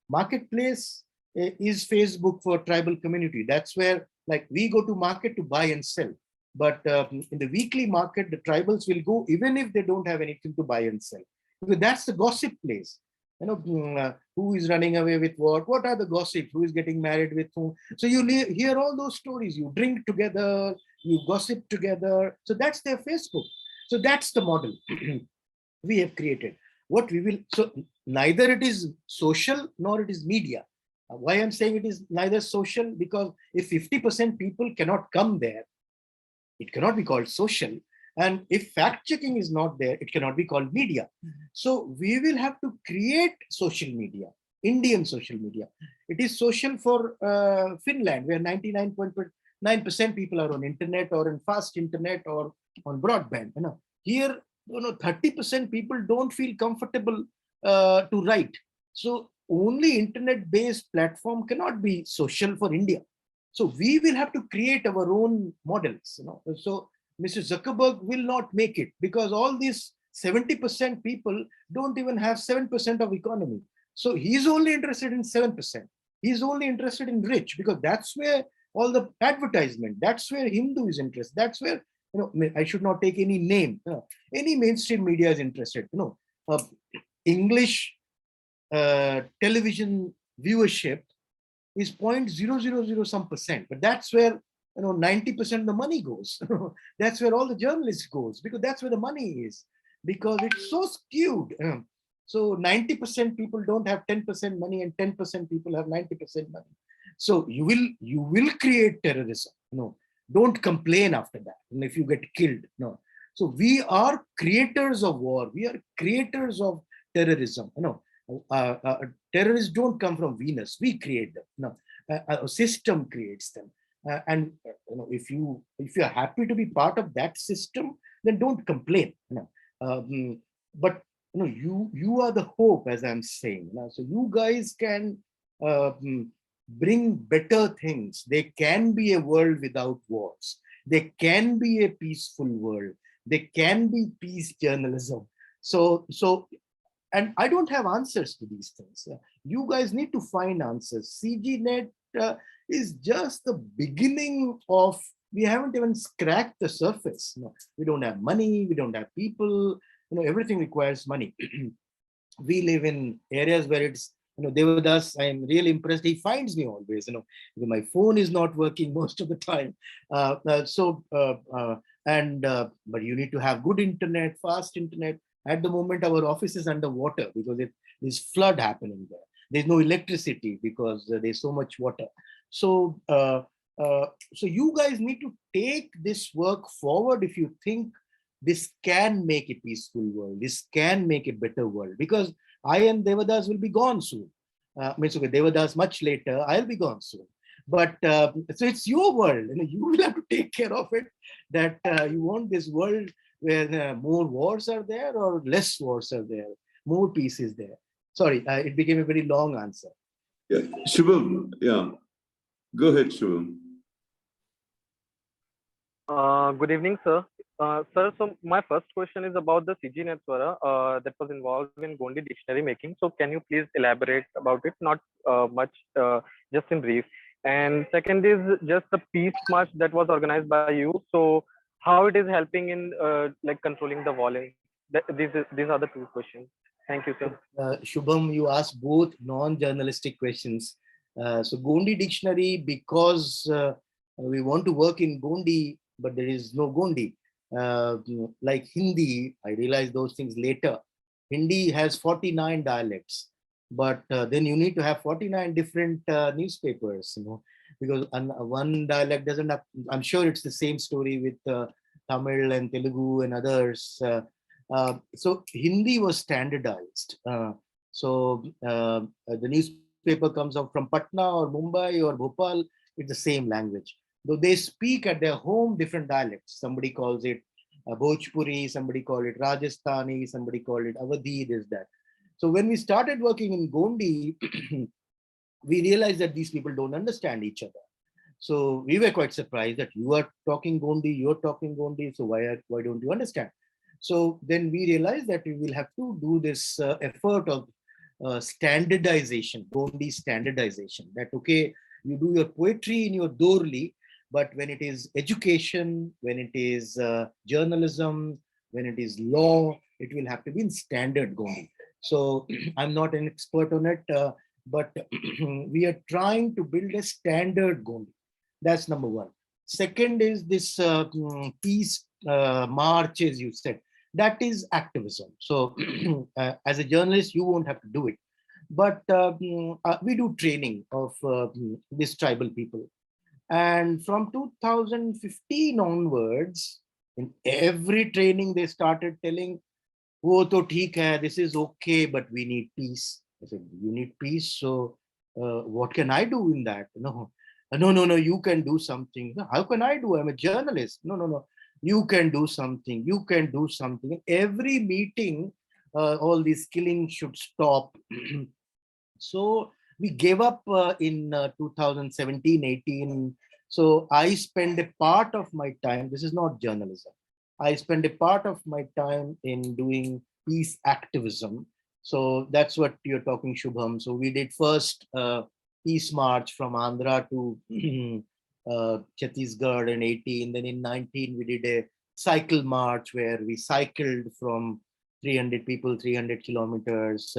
Speaker 2: Marketplace is Facebook for tribal community. That's where like we go to market to buy and sell. But in the weekly market, the tribals will go even if they don't have anything to buy and sell. Because that's the gossip place. Who is running away with what are the gossips, who is getting married with whom. So you hear all those stories, you drink together, you gossip together. So that's their Facebook. So that's the model we have created. What we will, so neither it is social nor it is media. Why I'm saying it is neither social, because if 50% people cannot come there, it cannot be called social. And if fact checking is not there, it cannot be called media. So we will have to create social media, Indian social media. It is social for Finland, where 99.9% people are on internet or in fast internet or on broadband. Here, 30% people don't feel comfortable to write. So only internet-based platform cannot be social for India. So we will have to create our own models. So Mr. Zuckerberg will not make it, because all these 70% people don't even have 7% of economy. So he's only interested in 7%. He's only interested in rich, because that's where all the advertisement, that's where Hindu is interested. That's where, I should not take any name. Any mainstream media is interested. English television viewership is 0.000 some percent, but that's where 90% of the money goes. That's where all the journalists goes, because that's where the money is, because it's so skewed. So 90% people don't have 10% money, and 10% people have 90% money. So you will create terrorism. Don't complain after that. And if you get killed, no. So we are creators of war. We are creators of terrorism. Terrorists don't come from Venus. We create them. A system creates them. And if you are happy to be part of that system, then don't complain. But you are the hope, as I'm saying. So you guys can bring better things. There can be a world without wars. There can be a peaceful world. There can be peace journalism. So and I don't have answers to these things. You guys need to find answers. CGNet is just the beginning of, we haven't even scratched the surface. We don't have money, we don't have people, everything requires money. We live in areas where it's, Devadas, I'm really impressed. He finds me always, my phone is not working most of the time. But you need to have good internet, fast internet. At the moment, our office is underwater because there's flood happening there. There's no electricity because there's so much water. So, so you guys need to take this work forward if you think this can make a peaceful world. This can make a better world, because I and Devadas will be gone soon. Devadas much later, I'll be gone soon. But so it's your world, you will have to take care of it. That you want this world where more wars are there or less wars are there, more peace is there. Sorry, it became a very long answer.
Speaker 1: Yeah, Shubham, yeah. Go ahead, Shubham.
Speaker 8: Good evening, sir. Sir, so my first question is about the CGNet Swara that was involved in Gondi dictionary making. So can you please elaborate about it? Not much, just in brief. And second is just the peace march that was organized by you. So how it is helping in like controlling the violence? These are the two questions. Thank you, sir.
Speaker 2: Shubham, you asked both non-journalistic questions. So Gondi dictionary, because we want to work in Gondi, but there is no Gondi. Like Hindi, I realized those things later. Hindi has 49 dialects, but then you need to have 49 different newspapers. because one dialect doesn't have, I'm sure it's the same story with Tamil and Telugu and others. So Hindi was standardized. The newspaper comes out from Patna or Mumbai or Bhopal, it's the same language. Though they speak at their home different dialects. Somebody calls it Bhojpuri, somebody call it Rajasthani, somebody call it Awadhi, this, that. So when we started working in Gondi, we realized that these people don't understand each other. So we were quite surprised that you are talking Gondi, you're talking Gondi, so why don't you understand? So then we realized that we will have to do this effort of standardization, Gondi standardization, that okay, you do your poetry in your Dorli, but when it is education, when it is journalism, when it is law, it will have to be in standard Gondi. So I'm not an expert on it, but we are trying to build a standard Gondi. That's number one. Second is this peace march, as you said. That is activism. So as a journalist, you won't have to do it. But we do training of these tribal people. And from 2015 onwards, in every training, they started telling, oh, to theek hai, this is okay, but we need peace. I said, you need peace, so what can I do in that? No, you can do something. How can I do? I'm a journalist. No, you can do something. You can do something. Every meeting, all this killing should stop. So we gave up in 2017-18. So I spend a part of my time, this is not journalism, I spend a part of my time in doing peace activism. So that's what you're talking, Shubham. So we did first peace march from Andhra to Chhattisgarh in 18. Then in 19, we did a cycle march where we cycled from 300 people, 300 kilometers.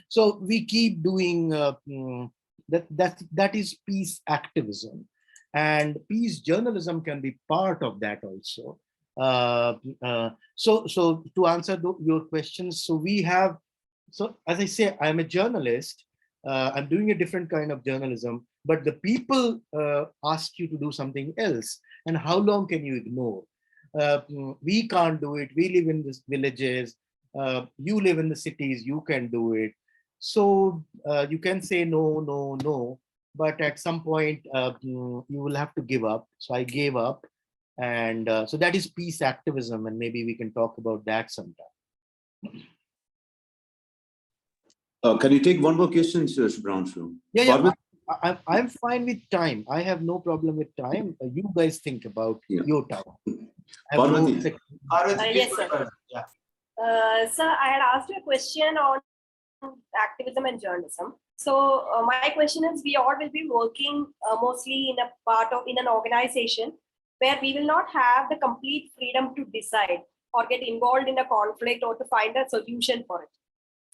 Speaker 2: So we keep doing that is peace activism. And peace journalism can be part of that also. So to answer your questions, so we have, so as I say, I'm a journalist. I'm doing a different kind of journalism, but the people ask you to do something else. And how long can you ignore? We can't do it. We live in these villages. You live in the cities. You can do it. So you can say no. But at some point, you will have to give up. So I gave up. And so that is peace activism. And maybe we can talk about that sometime.
Speaker 1: Can you take one more question, Shubramshu?
Speaker 2: Yeah. I'm fine with time. I have no problem with time. You guys think about your time.
Speaker 1: Parvati.
Speaker 6: Yes, sir.
Speaker 4: Yeah.
Speaker 6: Sir, I had asked you a question on activism and journalism. So my question is, we all will be working mostly in an organization where we will not have the complete freedom to decide or get involved in a conflict or to find a solution for it.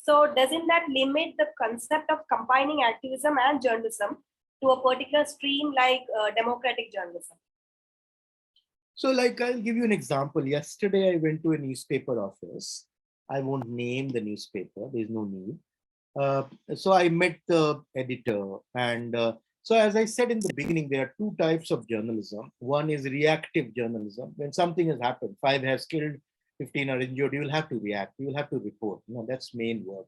Speaker 6: So doesn't that limit the concept of combining activism and journalism to a particular stream like democratic journalism?
Speaker 2: So like, I'll give you an example. Yesterday, I went to a newspaper office. I won't name the newspaper. There's no need. So I met the editor. And so as I said in the beginning, there are two types of journalism. One is reactive journalism. When something has happened, 5 has killed, 15 are injured, you will have to react. You will have to report. That's main work.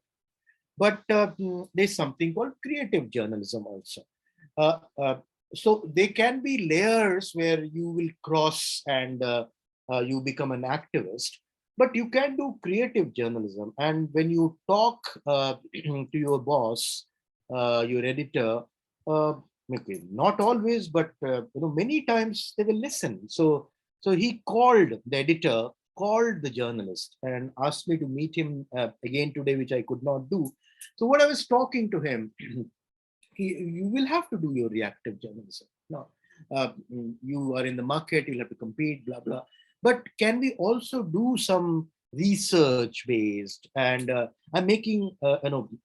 Speaker 2: But there's something called creative journalism also. So there can be layers where you will cross and you become an activist, but you can do creative journalism. And when you talk to your boss, your editor, okay, not always, but many times they will listen. So he called the editor, called the journalist, and asked me to meet him again today, which I could not do. So what I was talking to him, you will have to do your reactive journalism. No, you are in the market, you'll have to compete, blah, blah. But can we also do some research based? And I'm making,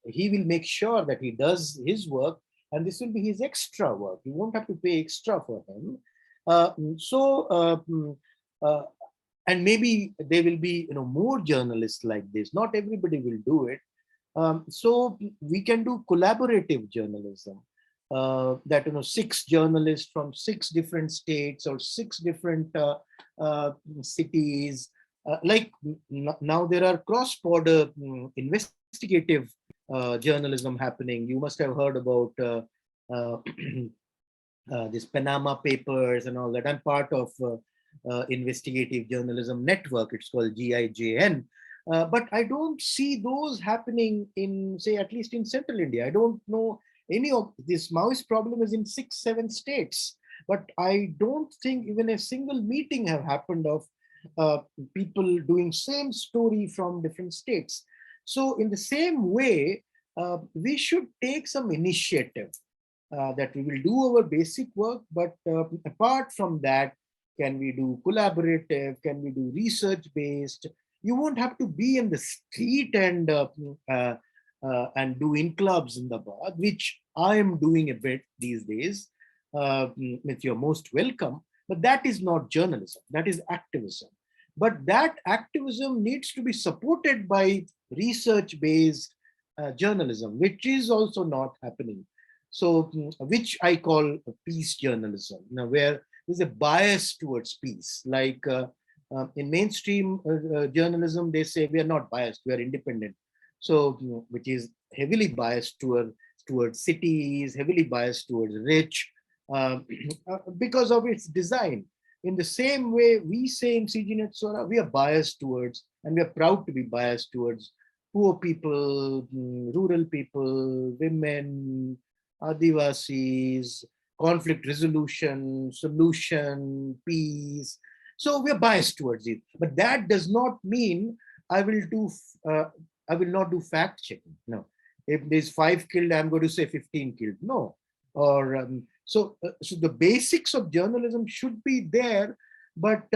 Speaker 2: he will make sure that he does his work, and this will be his extra work. You won't have to pay extra for him. And maybe there will be more journalists like this. Not everybody will do it. So we can do collaborative journalism. that 6 journalists from 6 different states or 6 different cities. Now there are cross-border investigative journalism happening. You must have heard about uh, this Panama Papers and all that. I'm part of investigative journalism network. It's called GIJN. But I don't see those happening in, say, at least in Central India. I don't know any of this. Maoist problem is in 6, 7 states. But I don't think even a single meeting have happened of people doing same story from different states. So in the same way, we should take some initiative that we will do our basic work, but apart from that, can we do collaborative? Can we do research based? You won't have to be in the street and do in clubs in the bar, which I am doing a bit these days. If you're most welcome, but that is not journalism. That is activism. But that activism needs to be supported by research-based journalism, which is also not happening. So, which I call peace journalism, where there's a bias towards peace. Like in mainstream journalism, they say we are not biased, we are independent. So, which is heavily biased towards cities, heavily biased towards rich, because of its design. In the same way, we say in CGNet Swara, we are biased towards, and we are proud to be biased towards poor people, rural people, women, Adivasis, conflict resolution, solution, peace. So we're biased towards it. But that does not mean I will not do fact checking. No. If there's 5 killed, I'm going to say 15 killed. No. Or so the basics of journalism should be there, but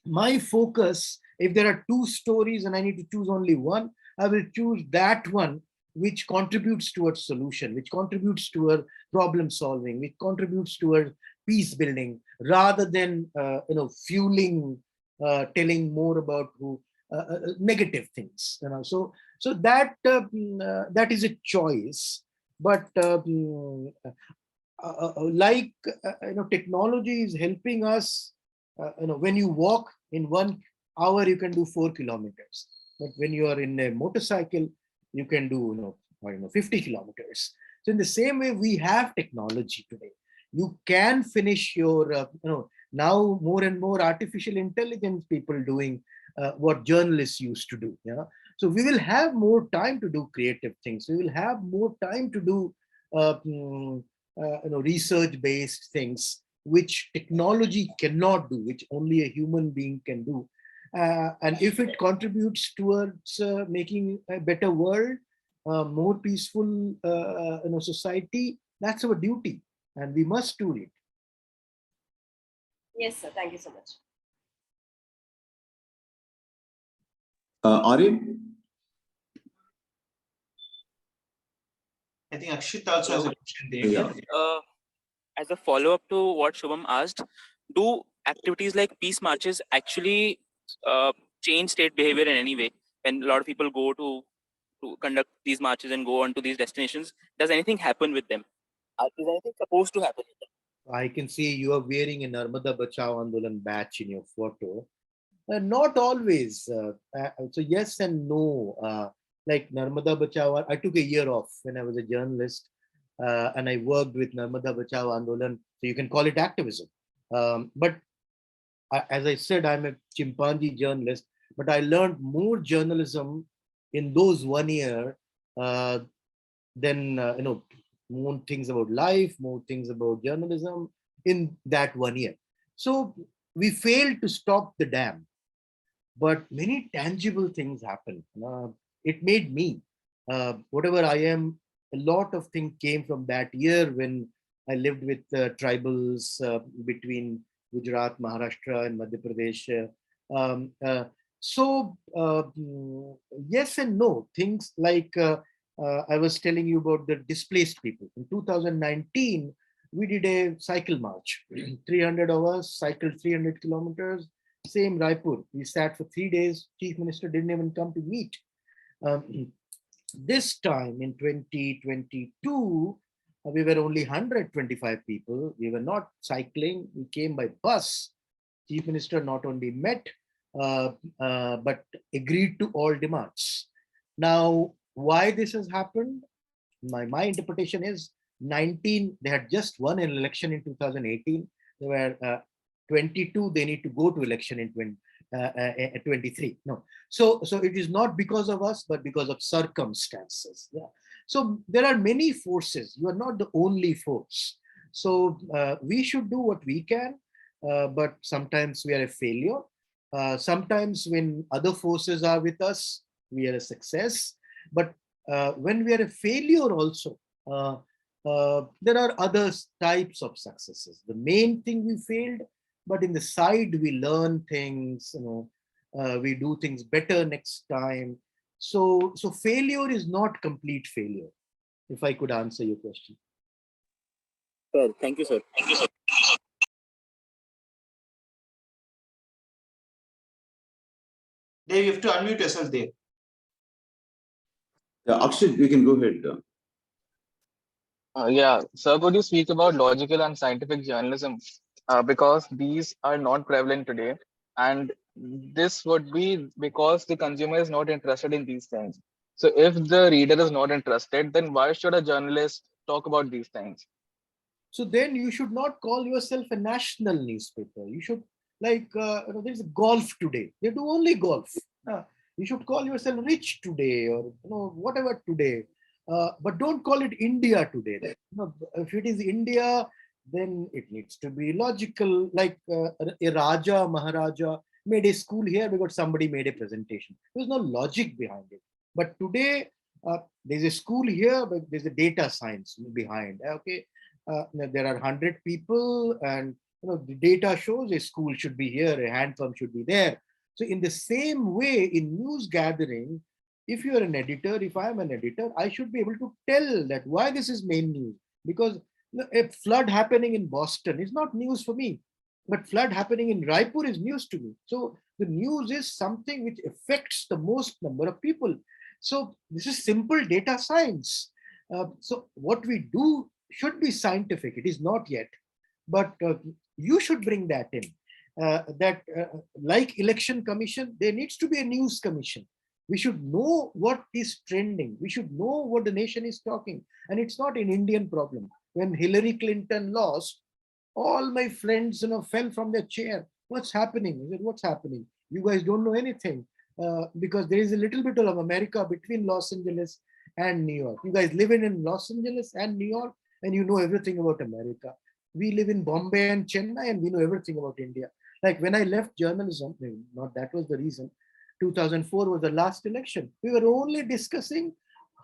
Speaker 2: my focus, if there are 2 stories and I need to choose only one, I will choose that one which contributes towards solution, which contributes toward problem solving, which contributes toward peace building, rather than fueling, telling more about negative things. So that that is a choice. But technology is helping us. When you walk in 1 hour, you can do 4 kilometers. But when you are in a motorcycle, you can do 50 kilometers. So in the same way, we have technology today. You can finish your now more and more artificial intelligence people doing what journalists used to do. So we will have more time to do creative things. We will have more time to do research-based things, which technology cannot do, which only a human being can do. And if it contributes towards making a better world, more peaceful society, that's our duty, and we must do it.
Speaker 6: Yes, sir. Thank you so much.
Speaker 1: Aryan?
Speaker 4: I think Akshit also has a question there.
Speaker 1: Yeah.
Speaker 9: As a follow-up to what Shubham asked, do activities like peace marches actually change state behavior in any way? When a lot of people go to conduct these marches and go on to these destinations, does anything happen with them? Is anything supposed to happen with them?
Speaker 2: I can see you are wearing a Narmada Bachao Andolan badge in your photo. Not always. So yes and no. Like Narmada Bachao, I took a year off when I was a journalist, and I worked with Narmada Bachao Andolan. So you can call it activism. But as I said, I'm a chimpanzee journalist, but I learned more journalism in those 1 year than more things about life, more things about journalism in that 1 year. So we failed to stop the dam, but many tangible things happened. It made me whatever I am. A lot of things came from that year when I lived with tribals between Gujarat, Maharashtra, and Madhya Pradesh. Yes and no. Things like I was telling you about the displaced people. In 2019, we did a cycle march. 300 of us cycled 300 kilometers. Same Raipur. We sat for 3 days. Chief Minister didn't even come to meet. This time in 2022, We were only 125 people. We were not cycling. We came by bus. Chief Minister not only met, but agreed to all demands. Now, why this has happened? My interpretation is 19, they had just won an election in 2018. They were 22, they need to go to election in 23. No, so it is not because of us, but because of circumstances. Yeah. So there are many forces. You are not the only force. So we should do what we can, but sometimes we are a failure. Sometimes when other forces are with us, we are a success. But when we are a failure also, there are other types of successes. The main thing we failed, but in the side we learn things, we do things better next time. So failure is not complete failure, if I could answer your question.
Speaker 9: Well, thank you, sir.
Speaker 4: Dave, you have to unmute yourself there.
Speaker 1: Yeah, Akshay, you can go ahead.
Speaker 10: Yeah, sir, could you speak about logical and scientific journalism? Because these are not prevalent today. And this would be because the consumer is not interested in these things. So if the reader is not interested, then why should a journalist talk about these things?
Speaker 2: So then you should not call yourself a national newspaper. You should, like, there's golf today. They do only golf. You should call yourself Rich Today, or whatever today. But don't call it India Today. If it is India, then it needs to be logical. Like a Raja, Maharaja made a school here because somebody made a presentation. There's no logic behind it. But today, there's a school here, but there's a data science behind. Okay, there are 100 people, and the data shows a school should be here, a hand pump should be there. So in the same way, in news gathering, if you are an editor, if I am an editor, I should be able to tell that why this is main news. Because a flood happening in Boston is not news for me, but flood happening in Raipur is news to me. So the news is something which affects the most number of people. So this is simple data science. So what we do should be scientific. It is not yet, but you should bring that in. Like election commission, there needs to be a news commission. We should know what is trending. We should know what the nation is talking. And it's not an Indian problem. When Hillary Clinton lost, all my friends fell from their chair. What's happening? I said, what's happening? You guys don't know anything. Because there is a little bit of America between Los Angeles and New York. You guys live in Los Angeles and New York, and you know everything about America. We live in Bombay and Chennai, and we know everything about India. Like when I left journalism, not that was the reason. 2004 was the last election. We were only discussing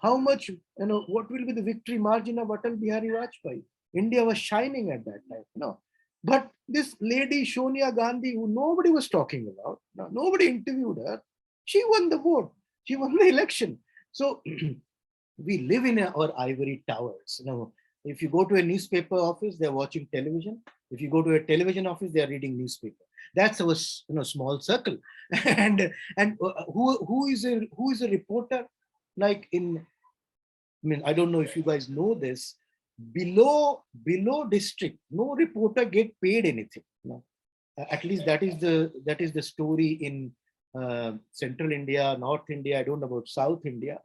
Speaker 2: how much, what will be the victory margin of Atal Bihari Vajpayee. India was shining at that time. But this lady Sonia Gandhi, who nobody was talking about, nobody interviewed her, she won the vote. She won the election. So we live in our ivory towers. If you go to a newspaper office, they're watching television. If you go to a television office, they're reading newspaper. That's our small circle. and who is a reporter? Like I don't know if you guys know this. Below district, no reporter get paid anything. At least that is the story in Central India, North India. I don't know about South India.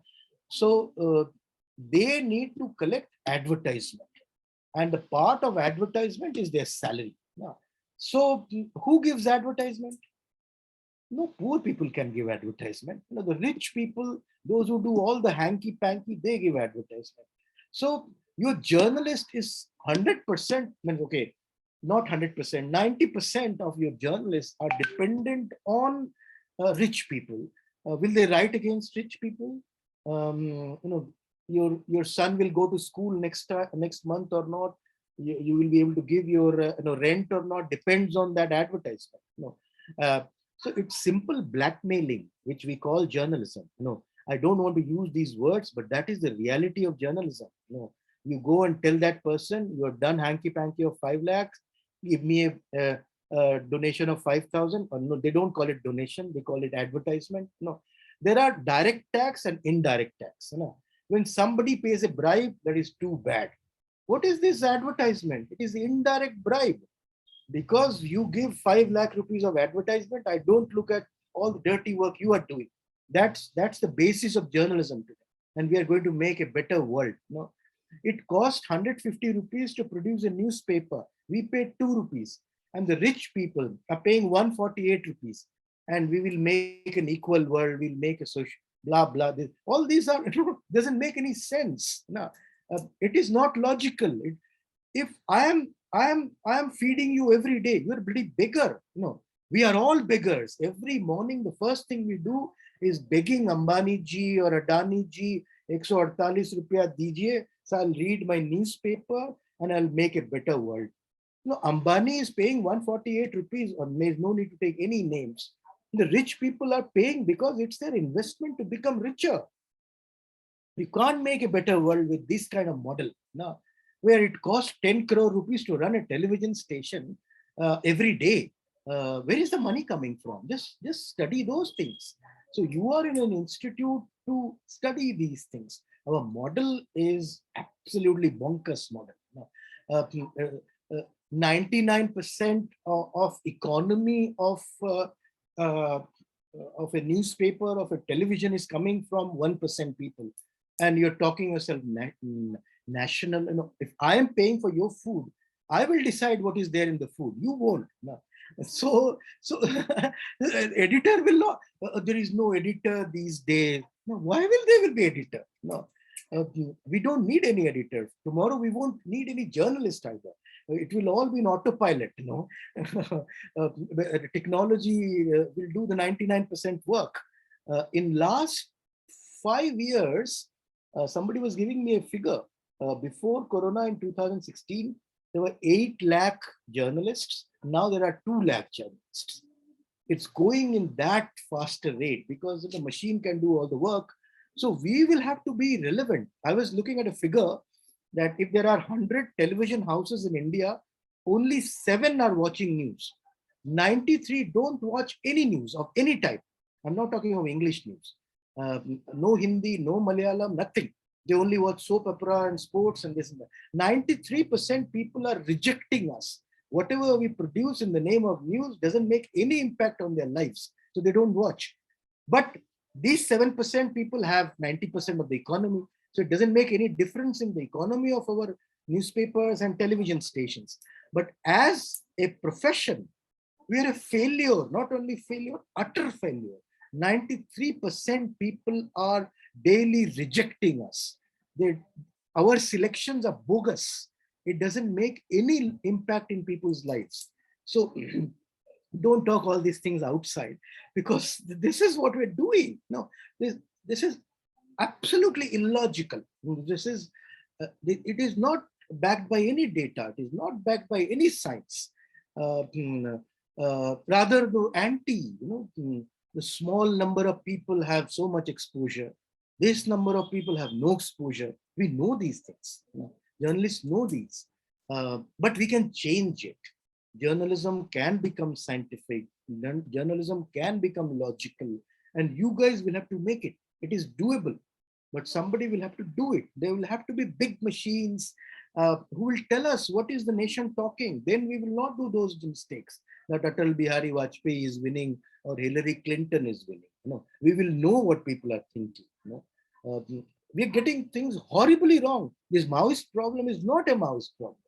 Speaker 2: So they need to collect advertisement, and the part of advertisement is their salary. So who gives advertisement? No, poor people can give advertisement. The rich people, those who do all the hanky panky, they give advertisement. So your journalist is 100%, okay, not 100%, 90% of your journalists are dependent on rich people. Will they write against rich people? Your son will go to school next month or not. You will be able to give your rent or not, depends on that advertisement. So it's simple blackmailing, which we call journalism. I don't want to use these words, but that is the reality of journalism. You go and tell that person, you're done hanky panky of 5 lakhs, give me a donation of 5,000. Or no, they don't call it donation, they call it advertisement. There are direct tax and indirect tax. When somebody pays a bribe, that is too bad. What is this advertisement? It is indirect bribe. Because you give 5 lakh rupees of advertisement, I don't look at all the dirty work you are doing. That's the basis of journalism today. And we are going to make a better world. No, it cost 150 rupees to produce a newspaper. We paid 2 rupees. And the rich people are paying 148 rupees. And we will make an equal world. We'll make a social blah blah. All these are doesn't make any sense. No, it is not logical. If I am feeding you every day, you're a bloody beggar. No, we are all beggars. Every morning, the first thing we do is begging Ambani ji or Adani ji, 148 rupiya dijiye, so I'll read my newspaper and I'll make a better world. No, Ambani is paying 148 rupees, or there's no need to take any names. The rich people are paying because it's their investment to become richer. We can't make a better world with this kind of model. No, where it costs 10 crore rupees to run a television station every day. Where is the money coming from? Just study those things. So you are in an institute to study these things. Our model is absolutely bonkers model. 99% of economy of a newspaper, of a television is coming from 1% people. And you're talking yourself national. You know, if I am paying for your food, I will decide what is there in the food. You won't. No. So editor will not. There is no editor these days. No, why will there will be editor? No, we don't need any editor. Tomorrow we won't need any journalist either. It will all be in autopilot. You know, technology will do the 99% work. In last 5 years, somebody was giving me a figure. Before Corona in 2016, there were 8 lakh journalists. Now there are 2 lakh journalists. It's going in that faster rate because the machine can do all the work. So we will have to be relevant. I was looking at a figure that if there are 100 television houses in India, only 7 are watching news. 93 don't watch any news of any type. I'm not talking of English news. No Hindi, no Malayalam, nothing. They only watch soap opera and sports and this and that. 93% people are rejecting us. Whatever we produce in the name of news doesn't make any impact on their lives. So they don't watch. But these 7% people have 90% of the economy. So it doesn't make any difference in the economy of our newspapers and television stations. But as a profession, we are a failure, not only failure, utter failure. 93% people are daily rejecting us. Our selections are bogus. It doesn't make any impact in people's lives. So don't talk all these things outside, because this is what we're doing. No, this is absolutely illogical. This is it is not backed by any data. It is not backed by any science. Rather the anti, the small number of people have so much exposure. This number of people have no exposure. We know these things. Journalists know these, but we can change it. Journalism can become scientific. Journalism can become logical, and you guys will have to make it. It is doable, but somebody will have to do it. There will have to be big machines who will tell us what is the nation talking. Then we will not do those mistakes that Atal Bihari Vajpayee is winning or Hillary Clinton is winning. No, we will know what people are thinking. We are getting things horribly wrong. This Maoist problem is not a Maoist problem.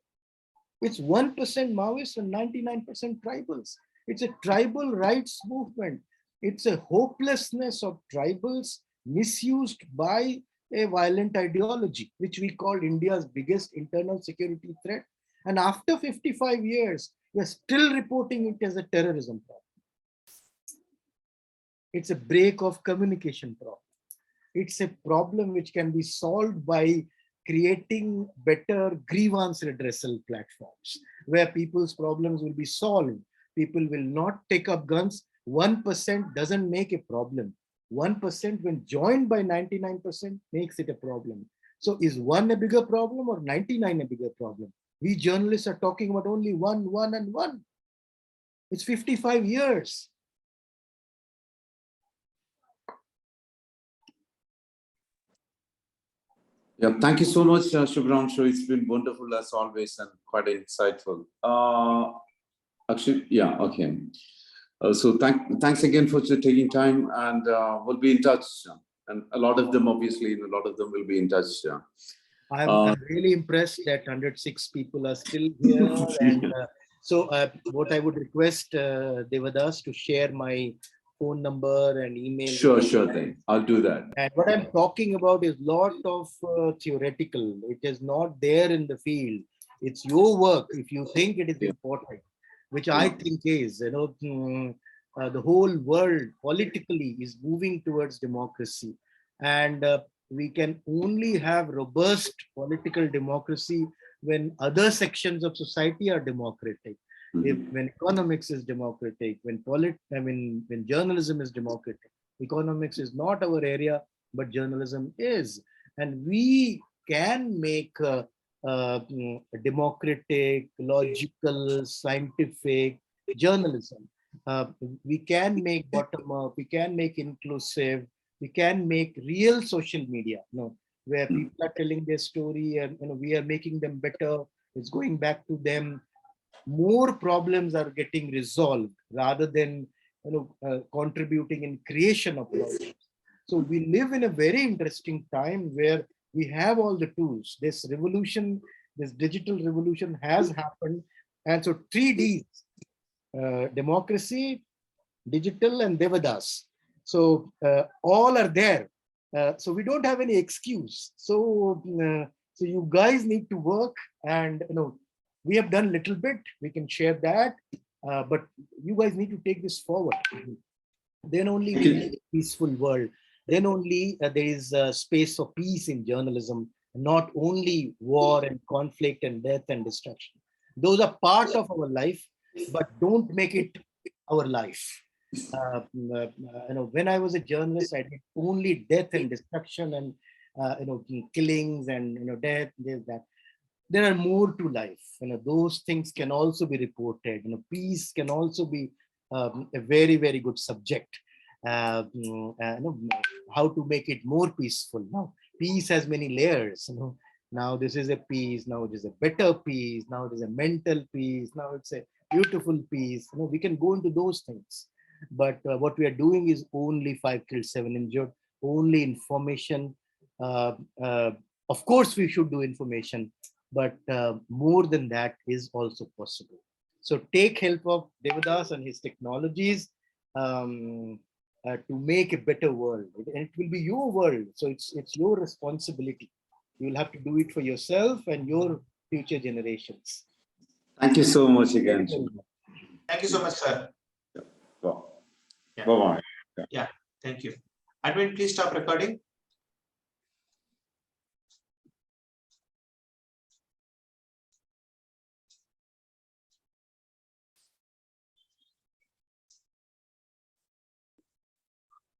Speaker 2: It's 1% Maoists and 99% tribals. It's a tribal rights movement. It's a hopelessness of tribals misused by a violent ideology, which we call India's biggest internal security threat. And after 55 years, we're still reporting it as a terrorism problem. It's a break of communication problem. It's a problem which can be solved by creating better grievance redressal platforms where people's problems will be solved. People will not take up guns. 1% doesn't make a problem. 1% when joined by 99% makes it a problem. So is 1 a bigger problem or 99 a bigger problem? We journalists are talking about only 1, 1 and 1. It's 55 years.
Speaker 1: Yeah, thank you so much, Shubramshu. It's been wonderful as always and quite insightful. Actually, yeah, okay. So thanks again for taking time, and we'll be in touch. And a lot of them, obviously, a lot of them will be in touch.
Speaker 2: I'm really impressed that 106 people are still here. And so what I would request Devadas to share my phone number and email.
Speaker 1: Sure thing. I'll do that.
Speaker 2: And what I'm talking about is lot of theoretical. It is not there in the field. It's your work if you think it is important, which I think is, the whole world politically is moving towards democracy. And we can only have robust political democracy when other sections of society are democratic. When economics is democratic, when journalism is democratic. Economics is not our area, but journalism is. And we can make democratic, logical, scientific journalism. We can make bottom up, we can make inclusive, we can make real social media, where people are telling their story and we are making them better. It's going back to them. More problems are getting resolved rather than contributing in creation of problems. So we live in a very interesting time where we have all the tools. This revolution, this digital revolution has happened. And so 3Ds, democracy, digital, and Devadas. So all are there. So we don't have any excuse. So you guys need to work, and we have done a little bit. We can share that, but you guys need to take this forward. Then only we live in a peaceful world. Then only there is a space for peace in journalism, not only war and conflict and death and destruction. Those are part of our life, but don't make it our life. When I was a journalist, I did only death and destruction and killings and death. There's that. There are more to life. Those things can also be reported. Peace can also be a very, very good subject. How to make it more peaceful. Now, peace has many layers. Now this is a peace. Now it is a better peace. Now it is a mental peace. Now it's a beautiful peace. We can go into those things. But what we are doing is only 5 killed, 7 injured, only information. Of course, we should do information, but more than that is also possible. So take help of Devadas and his technologies to make a better world. And it will be your world. So it's your responsibility. You will have to do it for yourself and your future generations.
Speaker 1: Thank you so much again.
Speaker 4: Thank you so much, sir.
Speaker 1: Well,
Speaker 4: Yeah.
Speaker 1: bye-bye.
Speaker 4: Yeah, thank you. Admin, please stop recording.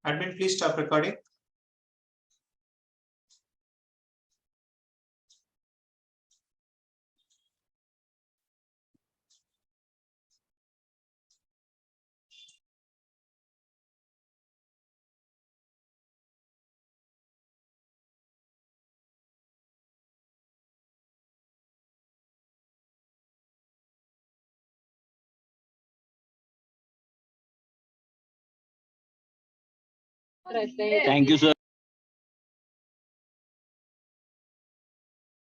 Speaker 4: Admin, please stop recording.
Speaker 11: Thank you, sir.